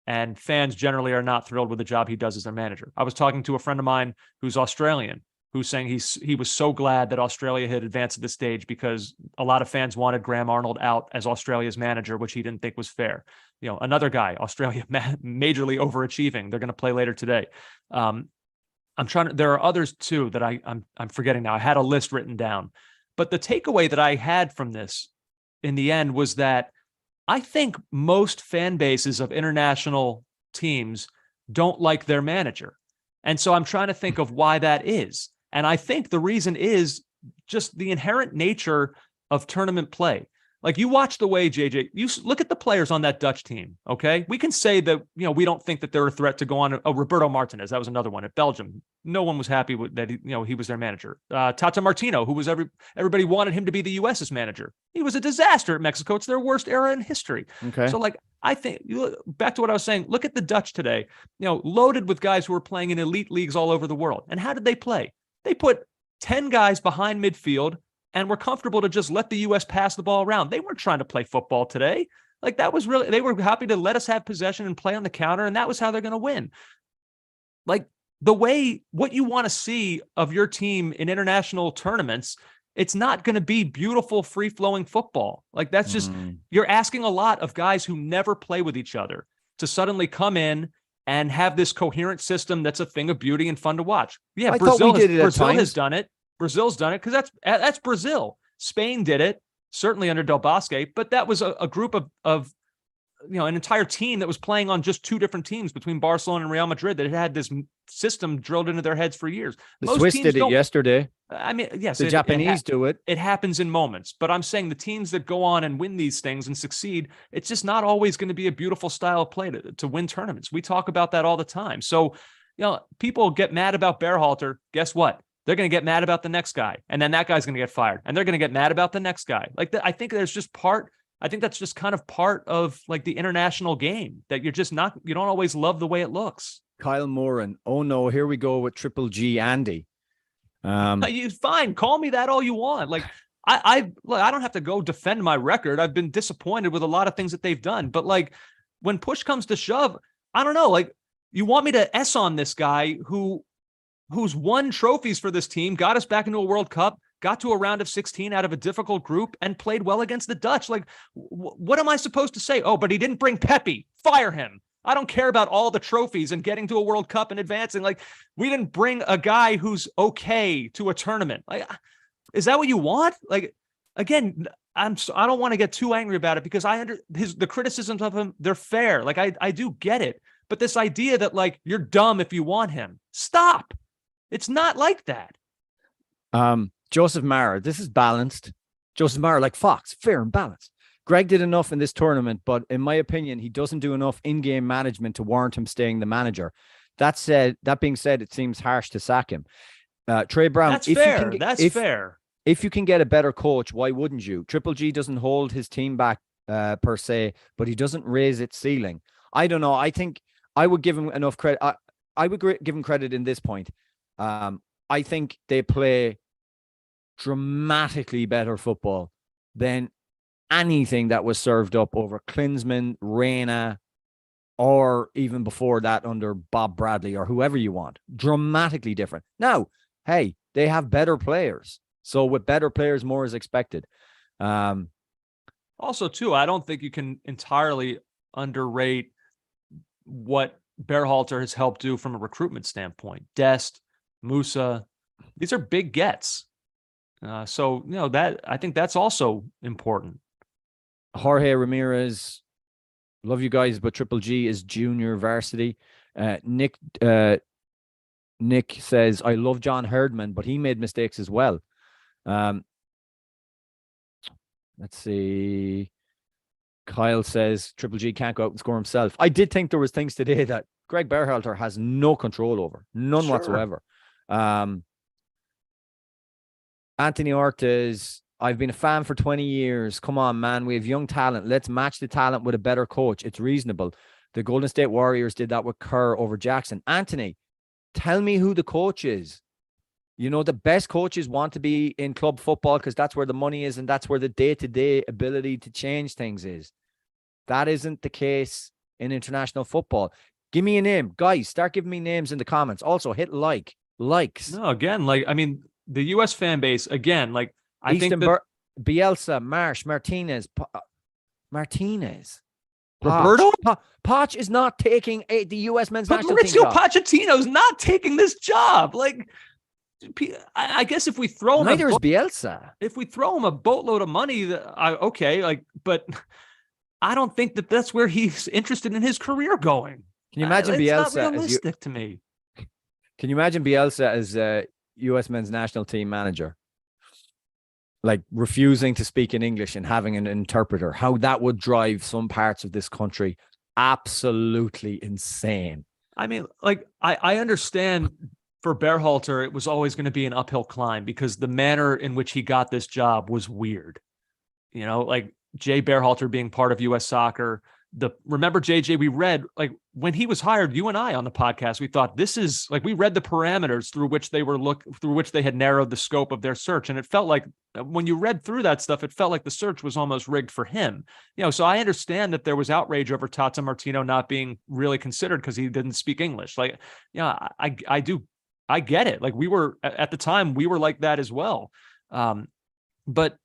and fans generally are not thrilled with the job he does as their manager. I was talking to a friend of mine who's Australian, who's saying he was so glad that Australia had advanced to this stage because a lot of fans wanted Graham Arnold out as Australia's manager, which he didn't think was fair. Another guy, Australia, majorly overachieving. They're going to play later today. There are others too that I'm forgetting now. I had a list written down, but the takeaway that I had from this in the end was that I think most fan bases of international teams don't like their manager. And so I'm trying to think of why that is. And I think the reason is just the inherent nature of tournament play. Like you watch the way, JJ, you look at the players on that Dutch team, okay? We can say that, we don't think that they're a threat to go on. Roberto Martinez, that was another one at Belgium. No one was happy with that. He was their manager. Tata Martino, who was everybody wanted him to be the US's manager. He was a disaster at Mexico. It's their worst era in history.
Okay.
So I think back to what I was saying, look at the Dutch today, loaded with guys who are playing in elite leagues all over the world. And how did they play? They put 10 guys behind midfield and were comfortable to just let the U.S. pass the ball around. They weren't trying to play football today. Like that was really, they were happy to let us have possession and play on the counter. And that was how they're going to win. Like what you want to see of your team in international tournaments, it's not going to be beautiful, free-flowing football. Like that's just, you're asking a lot of guys who never play with each other to suddenly come in and have this coherent system that's a thing of beauty and fun to watch. Yeah,
I thought we did it at
Brazil has
times.
done it. Brazil's done it because that's Brazil. Spain did it, certainly under Del Bosque, but that was a group of an entire team that was playing on just two different teams between Barcelona and Real Madrid that had this system drilled into their heads for years.
The Swiss did it yesterday.
I mean, yes,
the Japanese do it.
It happens in moments, but I'm saying the teams that go on and win these things and succeed, it's just not always going to be a beautiful style of play to win tournaments. We talk about that all the time. So, people get mad about Berhalter. Guess what? They're going to get mad about the next guy, and then that guy's going to get fired, and they're going to get mad about the next guy. I think that's just kind of part of like the international game, that you don't always love the way it looks.
Kyle Moran. Oh no, here we go with Triple G Andy.
Fine. Call me that all you want. Like I don't have to go defend my record. I've been disappointed with a lot of things that they've done, but like when push comes to shove, I don't know, like you want me to S on this guy who's won trophies for this team, got us back into a World Cup, got to a round of 16 out of a difficult group, and played well against the Dutch. Like, what am I supposed to say? Oh, but he didn't bring Pepe. Fire him. I don't care about all the trophies and getting to a World Cup and advancing. Like, we didn't bring a guy who's okay to a tournament. Like, is that what you want? Like, again, I don't want to get too angry about it because the criticisms of him, they're fair. Like, I do get it. But this idea that like you're dumb if you want him, stop. It's not like that.
Joseph Mara, this is balanced. Joseph Mara, like Fox, fair and balanced. Greg did enough in this tournament, but in my opinion, he doesn't do enough in-game management to warrant him staying the manager. That being said, it seems harsh to sack him. Trey Brown,
that's fair. That's fair.
If you can get a better coach, why wouldn't you? Triple G doesn't hold his team back per se, but he doesn't raise its ceiling. I don't know. I think I would give him enough credit. I would give him credit in this point. I think they play dramatically better football than anything that was served up over Klinsmann, Reina, or even before that under Bob Bradley or whoever you want. Dramatically different. Now, hey, they have better players. So with better players, more is expected.
Also, too, I don't think you can entirely underrate what Berhalter has helped do from a recruitment standpoint. Dest, Musa, these are big gets. So, that I think that's also important.
Jorge Ramirez, love you guys, but Triple G is junior varsity. Nick says, I love John Herdman, but he made mistakes as well. Let's see. Kyle says Triple G can't go out and score himself. I did think there was things today that Greg Berhalter has no control over, none whatsoever. Anthony Ortiz, I've been a fan for 20 years. Come on, man. We have young talent. Let's match the talent with a better coach. It's reasonable. The Golden State Warriors did that with Kerr over Jackson. Anthony, tell me who the coach is. The best coaches want to be in club football because that's where the money is and that's where the day-to-day ability to change things is. That isn't the case in international football. Give me a name. Guys, start giving me names in the comments. Also, hit likes.
No, again, the U.S. fan base, again, I
Easton
think that
Bielsa, Marsh, Martinez.
Roberto?
Poch is not taking the U.S. men's national team
Mauricio
job.
Pochettino's not taking this job. I guess if we throw him
Neither is Bielsa.
If we throw him a boatload of money, but I don't think that that's where he's interested in his career going.
Can you imagine Bielsa?
It's not realistic to me.
Can you imagine Bielsa as U.S. men's national team manager? Like refusing to speak in English and having an interpreter, how that would drive some parts of this country absolutely insane. I mean,
I understand for Berhalter, it was always going to be an uphill climb because the manner in which he got this job was weird. Jay Berhalter being part of U.S. Soccer. Remember, JJ, we read, when he was hired, you and I on the podcast, we thought this is we read the parameters through which they had narrowed the scope of their search. And it felt like when you read through that stuff, it felt like the search was almost rigged for him. So I understand that there was outrage over Tata Martino not being really considered because he didn't speak English. I get it. We were at the time, we were like that as well. But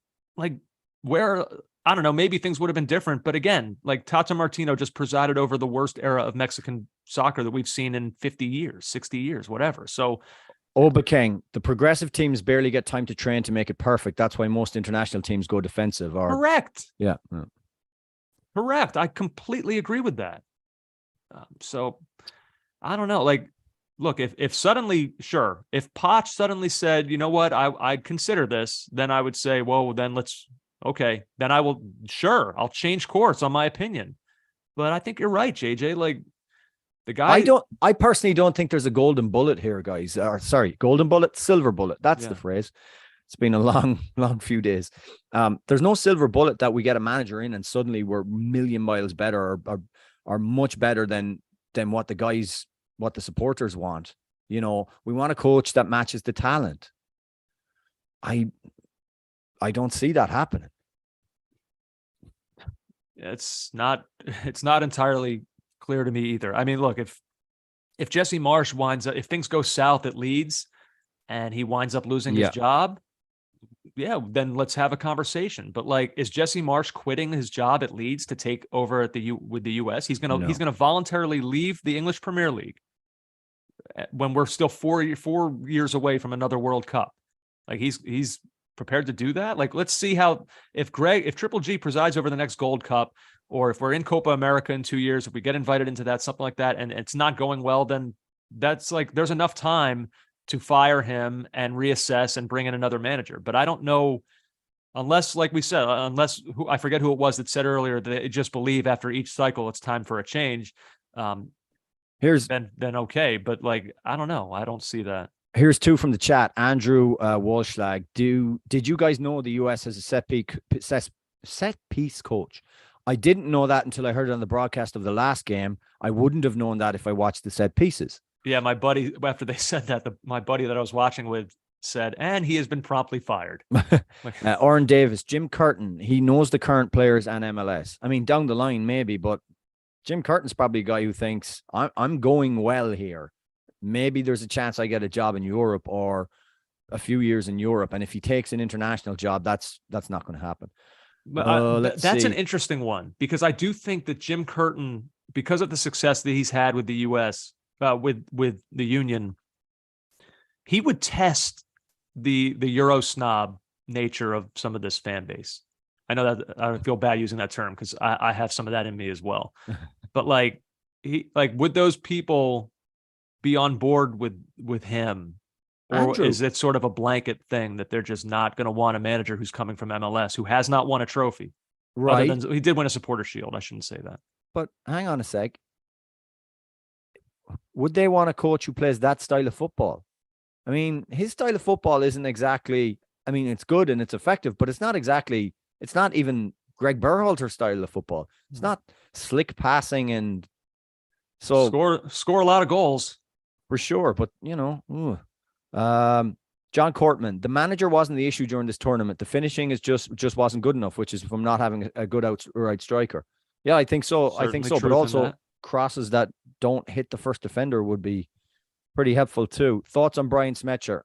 where I don't know, maybe things would have been different. But again, like Tata Martino just presided over the worst era of Mexican soccer that we've seen in 50 years, 60 years, whatever. So,
King, the progressive teams barely get time to train to make it perfect. That's why most international teams go defensive. Or
correct.
Yeah.
Correct. I completely agree with that. So I don't know. Like, look, if suddenly, sure, if Poch suddenly said, you know what, I'd consider this, then I would say, well, then then I'll change course on my opinion. But I think you're right, JJ. Like, the guy,
I personally don't think there's a golden bullet here, guys. Or sorry, golden bullet, silver bullet. That's the phrase. It's been a long few days. There's no silver bullet that we get a manager in and suddenly we're a million miles better or much better than what the supporters want. You know, we want a coach that matches the talent. I don't see that happening.
It's not entirely clear to me either. I mean, look, if Jesse Marsch if things go south at Leeds and he winds up losing his job, then let's have a conversation. But like, is Jesse Marsch quitting his job at Leeds to take over with the US? He's gonna voluntarily leave the English Premier League when we're still 4 years away from another World Cup. Like, he's prepared to do that. Like, let's see if Triple G presides over the next Gold Cup, or if we're in Copa America in 2 years, if we get invited into that, something like that, and it's not going well, then that's like, there's enough time to fire him and reassess and bring in another manager. But I don't know, unless, like we said, I forget who it was that said earlier that they just believe after each cycle it's time for a change. Then okay. But like, I don't know. I don't see that.
Here's two from the chat. Andrew Walshlag. Did you guys know the US has a set piece coach? I didn't know that until I heard it on the broadcast of the last game. I wouldn't have known that if I watched the set pieces.
Yeah, my buddy, after they said that, my buddy that I was watching with said, and he has been promptly fired.
Oren Davis, Jim Curtin, he knows the current players and MLS. I mean, down the line, maybe, but Jim Curtin's probably a guy who thinks, I'm going well here. Maybe there's a chance I get a job in Europe or a few years in Europe. And if he takes an international job, that's not going to happen.
But that's an interesting one, because I do think that Jim Curtin, because of the success that he's had with the US, with the Union, he would test the Euro snob nature of some of this fan base. I know that I feel bad using that term because I have some of that in me as well. But like, would those people be on board with him? Or Andrew, is it sort of a blanket thing that they're just not going to want a manager who's coming from MLS, who has not won a trophy?
Right.
Other than, he did win a Supporter Shield. I shouldn't say that.
But hang on a sec. Would they want a coach who plays that style of football? I mean, his style of football isn't exactly, I mean, it's good and it's effective, but it's not even Greg Berhalter's style of football. It's not slick passing and so
score a lot of goals
for sure. But you know, John Cortman, the manager wasn't the issue during this tournament. The finishing is just wasn't good enough, which is from not having a good outright striker. Yeah, I think so.
Certainly,
I think so. But also crosses that don't hit the first defender would be pretty helpful too. Thoughts on Brian Smetcher?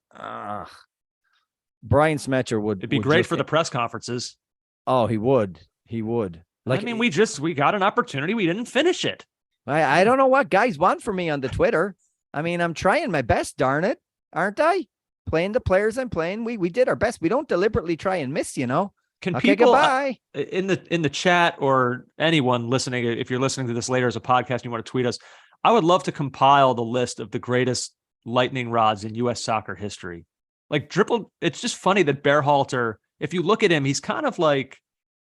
Brian Smetcher would.
It'd be great for the press conferences.
Oh, he would. He would.
Like, I mean, we got an opportunity. We didn't finish it.
I don't know what guys want from me on the Twitter. I mean, I'm trying my best, darn it. Aren't I? Playing the players I'm playing. We did our best. We don't deliberately try and miss, you know.
Can
okay,
people
goodbye.
In the chat, or anyone listening, if you're listening to this later as a podcast and you want to tweet us, I would love to compile the list of the greatest lightning rods in US soccer history. Like it's just funny that Berhalter, if you look at him, he's kind of like,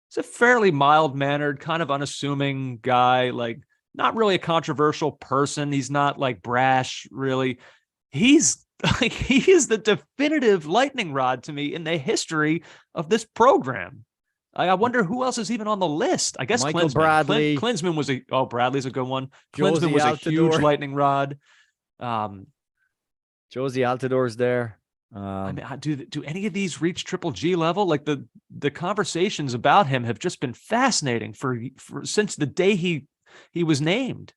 he's a fairly mild-mannered, kind of unassuming guy, like not really a controversial person. He's not like brash, really. He's like, he is the definitive lightning rod to me in the history of this program. I wonder who else is even on the list. I guess
Michael
Klinsmann.
Bradley.
Klinsmann was Bradley's a good one.
Josie
Klinsmann was
Altidore.
a huge lightning rod.
Josie Altidor's there.
I mean, do any of these reach Triple G level? Like the conversations about him have just been fascinating for since the day he was named.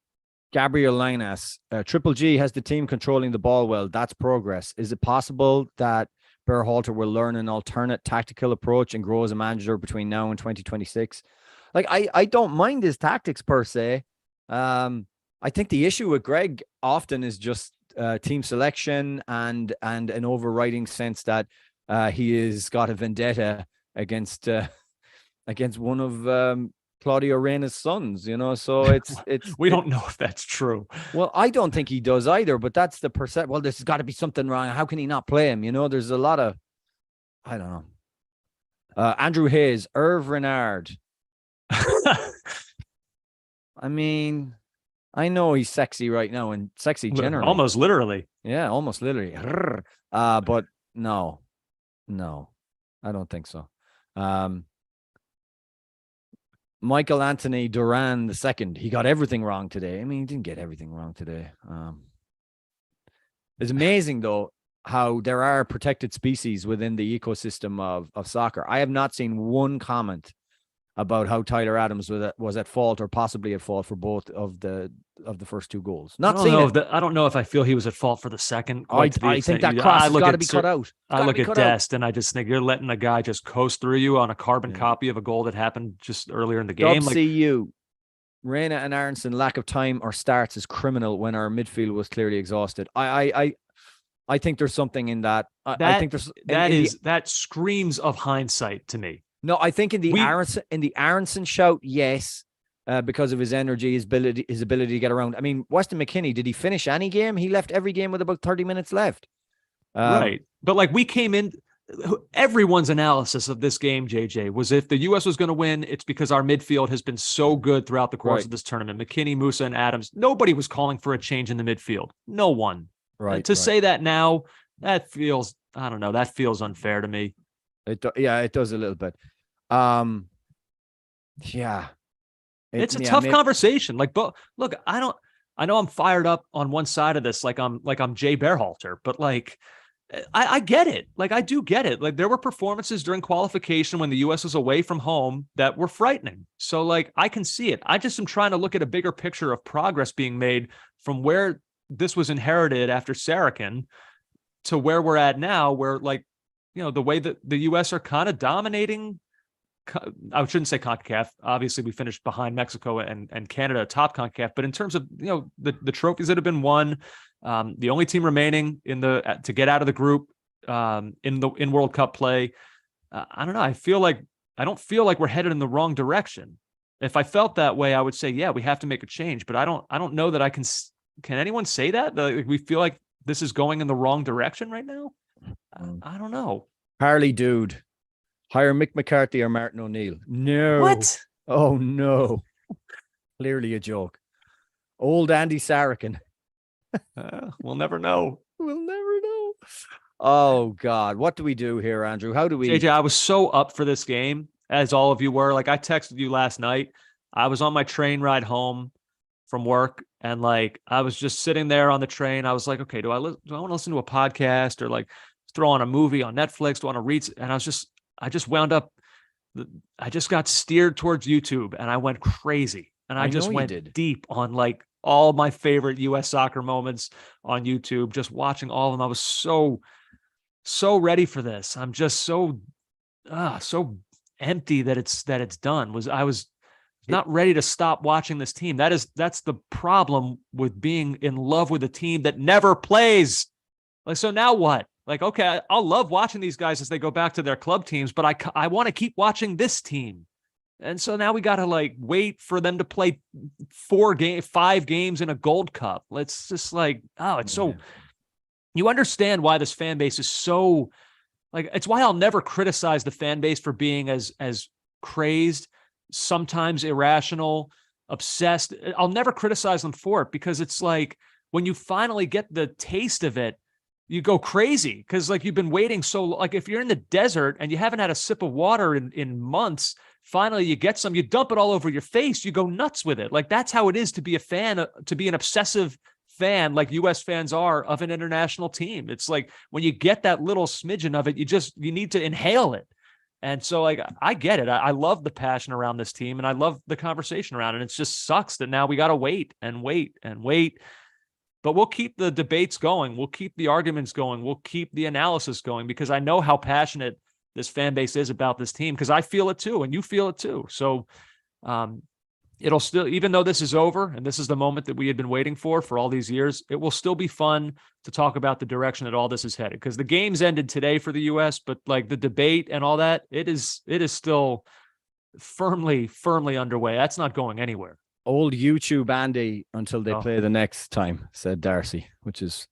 Gabriel Linas, Triple G has the team controlling the ball well. That's progress. Is it possible that Berhalter will learn an alternate tactical approach and grow as a manager between now and 2026. Like, I don't mind his tactics per se. I think the issue with Greg often is just team selection and an overriding sense that he has got a vendetta against one of Claudio Reyna's sons, so it's
we don't know if that's true.
Well, I don't think he does either, but that's the percent. Well, there's got to be something wrong. How can he not play him? There's a lot of, I don't know. Andrew Hayes, Irv Renard. I mean, I know he's sexy right now and sexy generally.
Almost literally.
Yeah, almost literally. But no, I don't think so. Michael Anthony Duran II. He got everything wrong today. I mean, he didn't get everything wrong today. It's amazing, though, how there are protected species within the ecosystem of soccer. I have not seen one comment about how Tyler Adams was at fault or possibly at fault for both of the first two goals.
I don't know if I feel he was at fault for the second.
I think that cross has got to be cut out.
I look at Dest and I just think you're letting a guy just coast through you on a carbon copy of a goal that happened just earlier in the game.
CU, Reyna and Aronson lack of time or starts is criminal when our midfield was clearly exhausted. I think there's something in that. I think there's
that screams of hindsight to me.
No, I think in the Aronson shout, yes, because of his energy, his ability to get around. I mean, Weston McKennie, did he finish any game? He left every game with about 30 minutes left.
Right. But like we came in, everyone's analysis of this game, JJ, was if the U.S. was going to win, it's because our midfield has been so good throughout the course of this tournament. McKennie, Musa, and Adams, nobody was calling for a change in the midfield. No one. Right. To say that now, that feels, I don't know, that feels unfair to me.
It does a little bit.
It's a tough conversation. Like, but look, I know I'm fired up on one side of this, like I'm Jay Berhalter, but like, I get it. Like, I do get it. Like, there were performances during qualification when the U.S. was away from home that were frightening. So like, I can see it. I just am trying to look at a bigger picture of progress being made from where this was inherited after Saracen to where we're at now, where like, the way that the U.S. are kind of dominating, I shouldn't say CONCACAF. Obviously, we finished behind Mexico and Canada top CONCACAF. But in terms of the trophies that have been won, the only team remaining to get out of the group in World Cup play, I don't know. I don't feel like we're headed in the wrong direction. If I felt that way, I would say, yeah, we have to make a change. But I don't know that I can. Can anyone say that? Like, we feel like this is going in the wrong direction right now? I don't know.
Harley dude, hire Mick McCarthy or Martin O'Neill. No.
What?
Oh no. Clearly a joke. Old Andy Saracen.
We'll never know.
We'll never know. Oh God. What do we do here, Andrew? How do we?
JJ, I was so up for this game, as all of you were. Like, I texted you last night. I was on my train ride home from work, and like, I was just sitting there on the train. I was like, okay, do I want to listen to a podcast or like throw on a movie on Netflix? Do I want to read? And I just wound up, I just got steered towards YouTube and I went crazy. And I just went deep on like all my favorite U.S. soccer moments on YouTube, just watching all of them. I was so ready for this. I'm just so empty that it's done. I was not ready to stop watching this team. That's the problem with being in love with a team that never plays. Like, so now what? Like, okay, I'll love watching these guys as they go back to their club teams, but I want to keep watching this team. And so now we got to like wait for them to play 5 games in a Gold Cup. Let's just like, so you understand why this fan base is so like, it's why I'll never criticize the fan base for being as crazed, sometimes irrational, obsessed. I'll never criticize them for it, because it's like when you finally get the taste of it, you go crazy, because like you've been waiting so like if you're in the desert and you haven't had a sip of water in months, finally you get some, you dump it all over your face, you go nuts with it. Like, that's how it is to be a fan, to be an obsessive fan like U.S. fans are of an international team. It's like when you get that little smidgen of it, you need to inhale it. And so like, I get it. I love the passion around this team and I love the conversation around it. It just sucks that now we got to wait and wait and wait. but we'll keep the debates going. We'll keep the arguments going. We'll keep the analysis going, because I know how passionate this fan base is about this team, because I feel it too, and you feel it too. So it'll still, even though this is over and this is the moment that we had been waiting for all these years, it will still be fun to talk about the direction that all this is headed, because the games ended today for the US, but like the debate and all that, it is still firmly underway. That's not going anywhere.
Old YouTube Andy until they play the next time, said Darcy, which is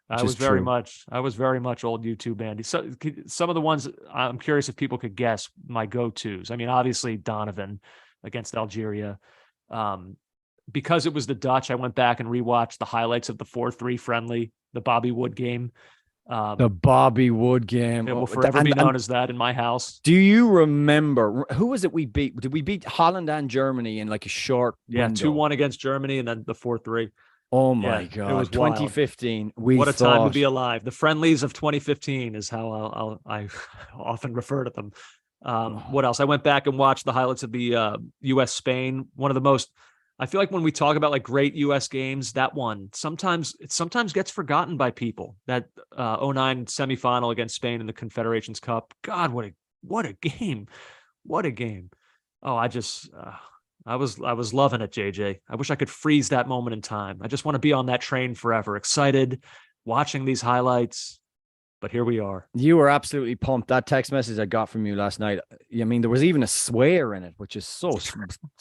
I was very much old YouTube Andy. So some of the ones I'm curious if people could guess my go-tos. I mean, obviously Donovan against Algeria. Because it was the Dutch, I went back and rewatched the highlights of the 4-3 friendly, the Bobby Wood game.
The Bobby Wood game.
It will forever be known as that in my house.
Do you remember who was it we beat? Did we beat Holland and Germany in like a short window?
2-1 against Germany and then the 4-3.
Oh my God. It was 2015.
What a time to be alive. The friendlies of 2015 is how I often refer to them. What else? I went back and watched the highlights of the US Spain. One of the most, I feel like when we talk about like great US games, that one sometimes gets forgotten by people. That 09 semifinal against Spain in the Confederations Cup. God, what a game. What a game. Oh, I was loving it, JJ. I wish I could freeze that moment in time. I just want to be on that train forever, excited, watching these highlights. But here we are. You were absolutely pumped. That text message I got from you last night, I mean, there was even a swear in it, which is so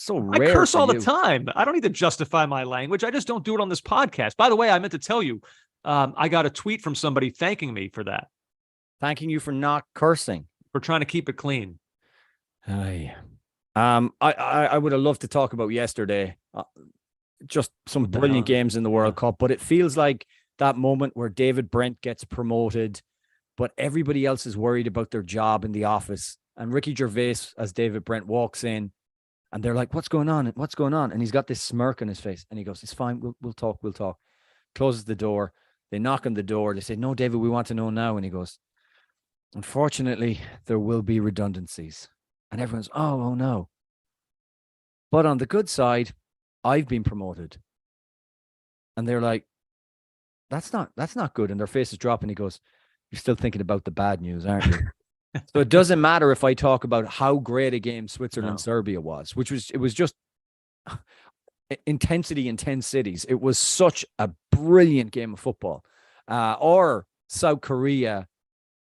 rare. I curse all the time. I don't need to justify my language. I just don't do it on this podcast. By the way, I meant to tell you, I got a tweet from somebody thanking me for that.
Thanking you for not cursing.
For trying to keep it clean.
I would have loved to talk about yesterday. Just some brilliant games in the World Cup, but it feels like that moment where David Brent gets promoted, but everybody else is worried about their job in the office. And Ricky Gervais, as David Brent, walks in and they're like, what's going on? What's going on? And he's got this smirk on his face and he goes, it's fine. We'll talk. Closes the door. They knock on the door. They say, no, David, we want to know now. And he goes, unfortunately, there will be redundancies. And everyone's, oh no. But on the good side, I've been promoted. And they're like, that's not good. And their faces drop and he goes, you're still thinking about the bad news, aren't you? So it doesn't matter if I talk about how great a game Switzerland-Serbia was, it was just intensity in 10 cities. It was such a brilliant game of football. Or South Korea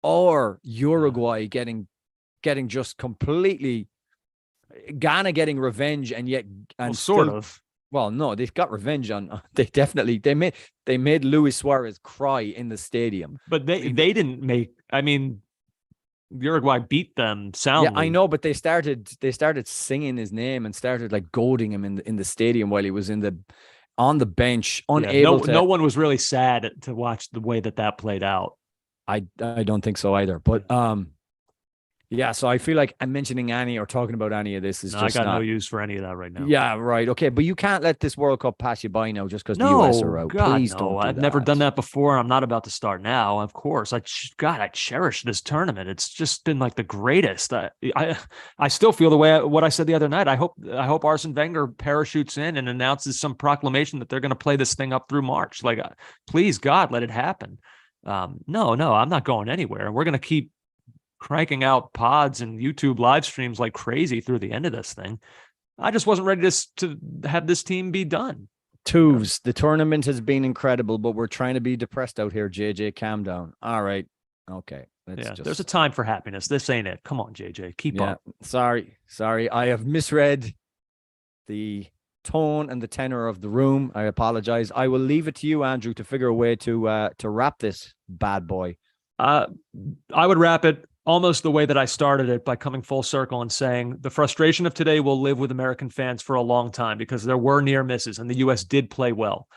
or Uruguay getting just completely, Ghana getting revenge and yet
sort of.
Well, no, they've got revenge on. They made Luis Suarez cry in the stadium.
But they didn't make. I mean, Uruguay beat them soundly.
Yeah, I know, but they started singing his name and started like goading him in the stadium while he was on the bench, unable to.
No one was really sad to watch the way that played out.
I don't think so either. But yeah, so I feel like I'm mentioning any or talking about any of this is just
I got no use for any of that right now.
Yeah, right. Okay, but you can't let this World Cup pass you by now just because the US are out.
God,
Please
no.
don't do
I've
that.
never done that before. I'm not about to start now. Of course, I cherish this tournament. It's just been like the greatest. I still feel the way what I said the other night. I hope Arsene Wenger parachutes in and announces some proclamation that they're going to play this thing up through March. Like, please God, let it happen. No, I'm not going anywhere. We're going to keep cranking out pods and YouTube live streams like crazy through the end of this thing. I just wasn't ready to have this team be done.
Tooves, the tournament has been incredible, but we're trying to be depressed out here. JJ, calm down. All right. Okay.
There's a time for happiness. This ain't it. Come on, JJ. Keep up.
Sorry. I have misread the tone and the tenor of the room. I apologize. I will leave it to you, Andrew, to figure a way to wrap this bad boy.
I would wrap it almost the way that I started it, by coming full circle and saying the frustration of today will live with American fans for a long time, because there were near misses and the U.S. did play well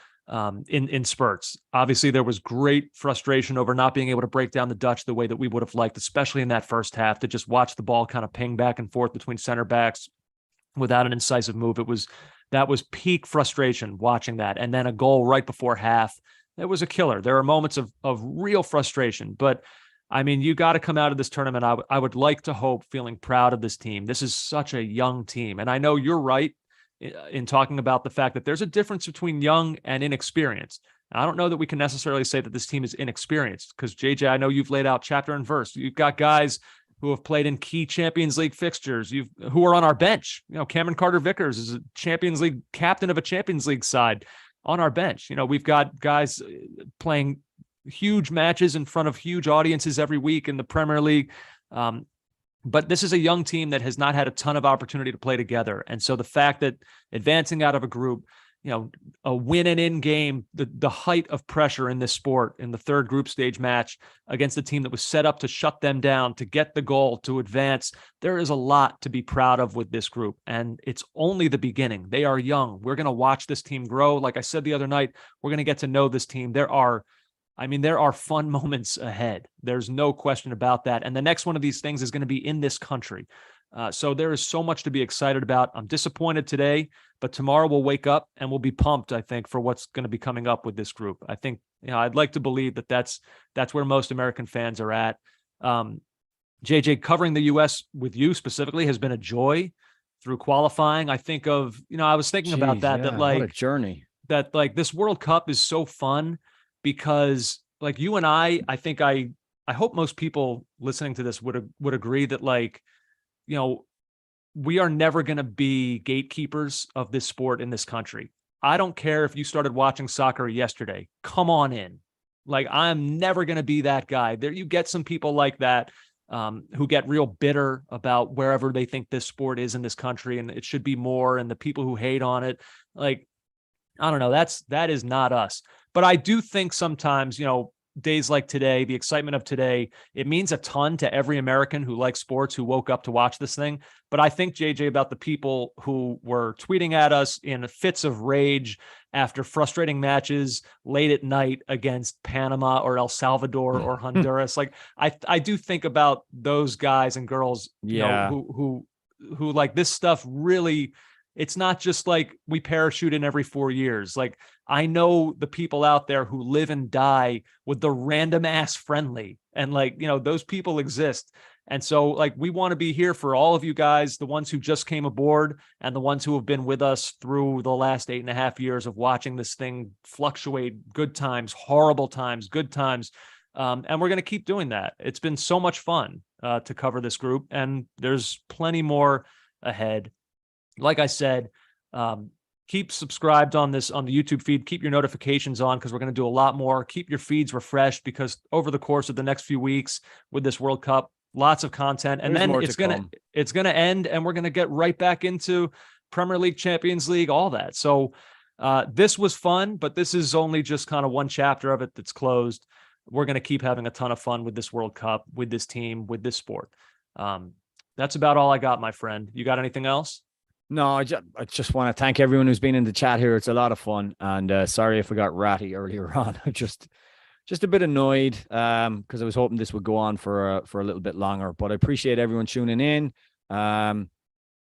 in spurts. Obviously, there was great frustration over not being able to break down the Dutch the way that we would have liked, especially in that first half, to just watch the ball kind of ping back and forth between center backs without an incisive move. That was peak frustration watching that. And then a goal right before half. It was a killer. There are moments of real frustration, but I mean, you got to come out of this tournament. I would like to hope feeling proud of this team. This is such a young team. And I know you're right. in talking about the fact that there's a difference between young and inexperienced. I don't know that we can necessarily say that this team is inexperienced, because JJ, I know you've laid out chapter and verse. You've got guys who have played in key Champions League fixtures, who are on our bench. Cameron Carter-Vickers is a Champions League captain of a Champions League side on our bench. We've got guys playing huge matches in front of huge audiences every week in the Premier League. But this is a young team that has not had a ton of opportunity to play together. And so the fact that advancing out of a group, a win and in game, the height of pressure in this sport in the third group stage match against a team that was set up to shut them down, to get the goal, to advance, there is a lot to be proud of with this group. And it's only the beginning. They are young. We're going to watch this team grow. Like I said the other night, we're going to get to know this team. There are fun moments ahead. There's no question about that. And the next one of these things is going to be in this country. So there is so much to be excited about. I'm disappointed today, but tomorrow we'll wake up and we'll be pumped, I think, for what's going to be coming up with this group. I think, I'd like to believe that that's where most American fans are at. JJ, covering the U.S. with you specifically has been a joy through qualifying. I think of, I was thinking about that,
yeah, what a journey.
That like this World Cup is so fun because like you and I think I hope most people listening to this would agree that like, we are never going to be gatekeepers of this sport in this country. I don't care if you started watching soccer yesterday. Come on in. Like, I'm never going to be that guy. There, you get some people like that who get real bitter about wherever they think this sport is in this country, and it should be more. And the people who hate on it, like, I don't know. That is not us. But I do think sometimes, days like today, the excitement of today, it means a ton to every American who likes sports, who woke up to watch this thing. But I think, JJ, about the people who were tweeting at us in fits of rage after frustrating matches late at night against Panama or El Salvador or Honduras. Like, I do think about those guys and girls, who like this stuff really. It's not just like we parachute in every 4 years. Like, I know the people out there who live and die with the random ass friendly, and like, those people exist. And so like, we want to be here for all of you guys, the ones who just came aboard and the ones who have been with us through the last 8.5 years of watching this thing fluctuate, good times, horrible times, good times. And we're going to keep doing that. It's been so much fun to cover this group, and there's plenty more ahead. Like I said, keep subscribed on the YouTube feed. Keep your notifications on, because we're going to do a lot more. Keep your feeds refreshed, because over the course of the next few weeks with this World Cup, lots of content. And then it's going to end, and we're going to get right back into Premier League, Champions League, all that. So this was fun, but this is only just kind of one chapter of it that's closed. We're going to keep having a ton of fun with this World Cup, with this team, with this sport. That's about all I got, my friend. You got anything else?
No, I just want to thank everyone who's been in the chat here. It's a lot of fun, and sorry if I got ratty earlier on. I'm just a bit annoyed because I was hoping this would go on for a little bit longer. But I appreciate everyone tuning in.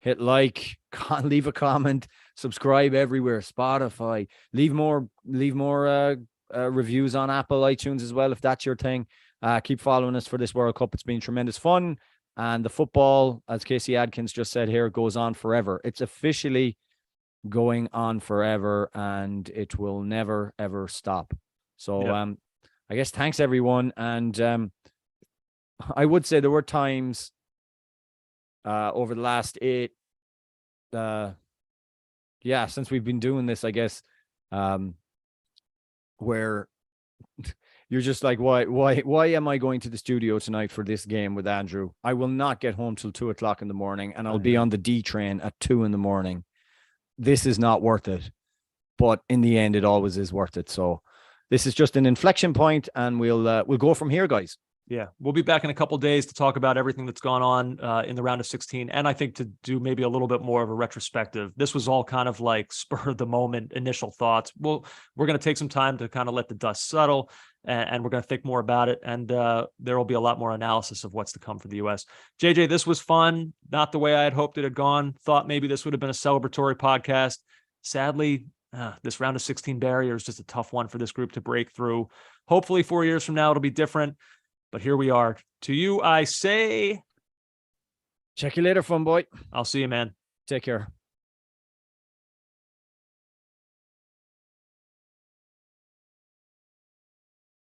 Hit like, leave a comment, subscribe everywhere, Spotify. Leave more reviews on Apple iTunes as well if that's your thing. Keep following us for this World Cup. It's been tremendous fun. And the football, as Casey Adkins just said here, goes on forever. It's officially going on forever, and it will never, ever stop. So I guess thanks, everyone. And I would say there were times over the last since we've been doing this, I guess, where you're just like, why am I going to the studio tonight for this game with Andrew? I will not get home till 2:00 in the morning, and I'll be on the D train at 2 a.m. This is not worth it. But in the end, it always is worth it. So this is just an inflection point, and we'll go from here, guys.
Yeah, we'll be back in a couple of days to talk about everything that's gone on in the round of 16. And I think to do maybe a little bit more of a retrospective. This was all kind of like spur of the moment, initial thoughts. We're going to take some time to kind of let the dust settle, and we're going to think more about it. And there will be a lot more analysis of what's to come for the U.S. JJ, this was fun. Not the way I had hoped it had gone. Thought maybe this would have been a celebratory podcast. Sadly, this round of 16 barrier is just a tough one for this group to break through. Hopefully 4 years from now, it'll be different. But here we are. To you, I say,
check you later, fun boy.
I'll see you, man.
Take care.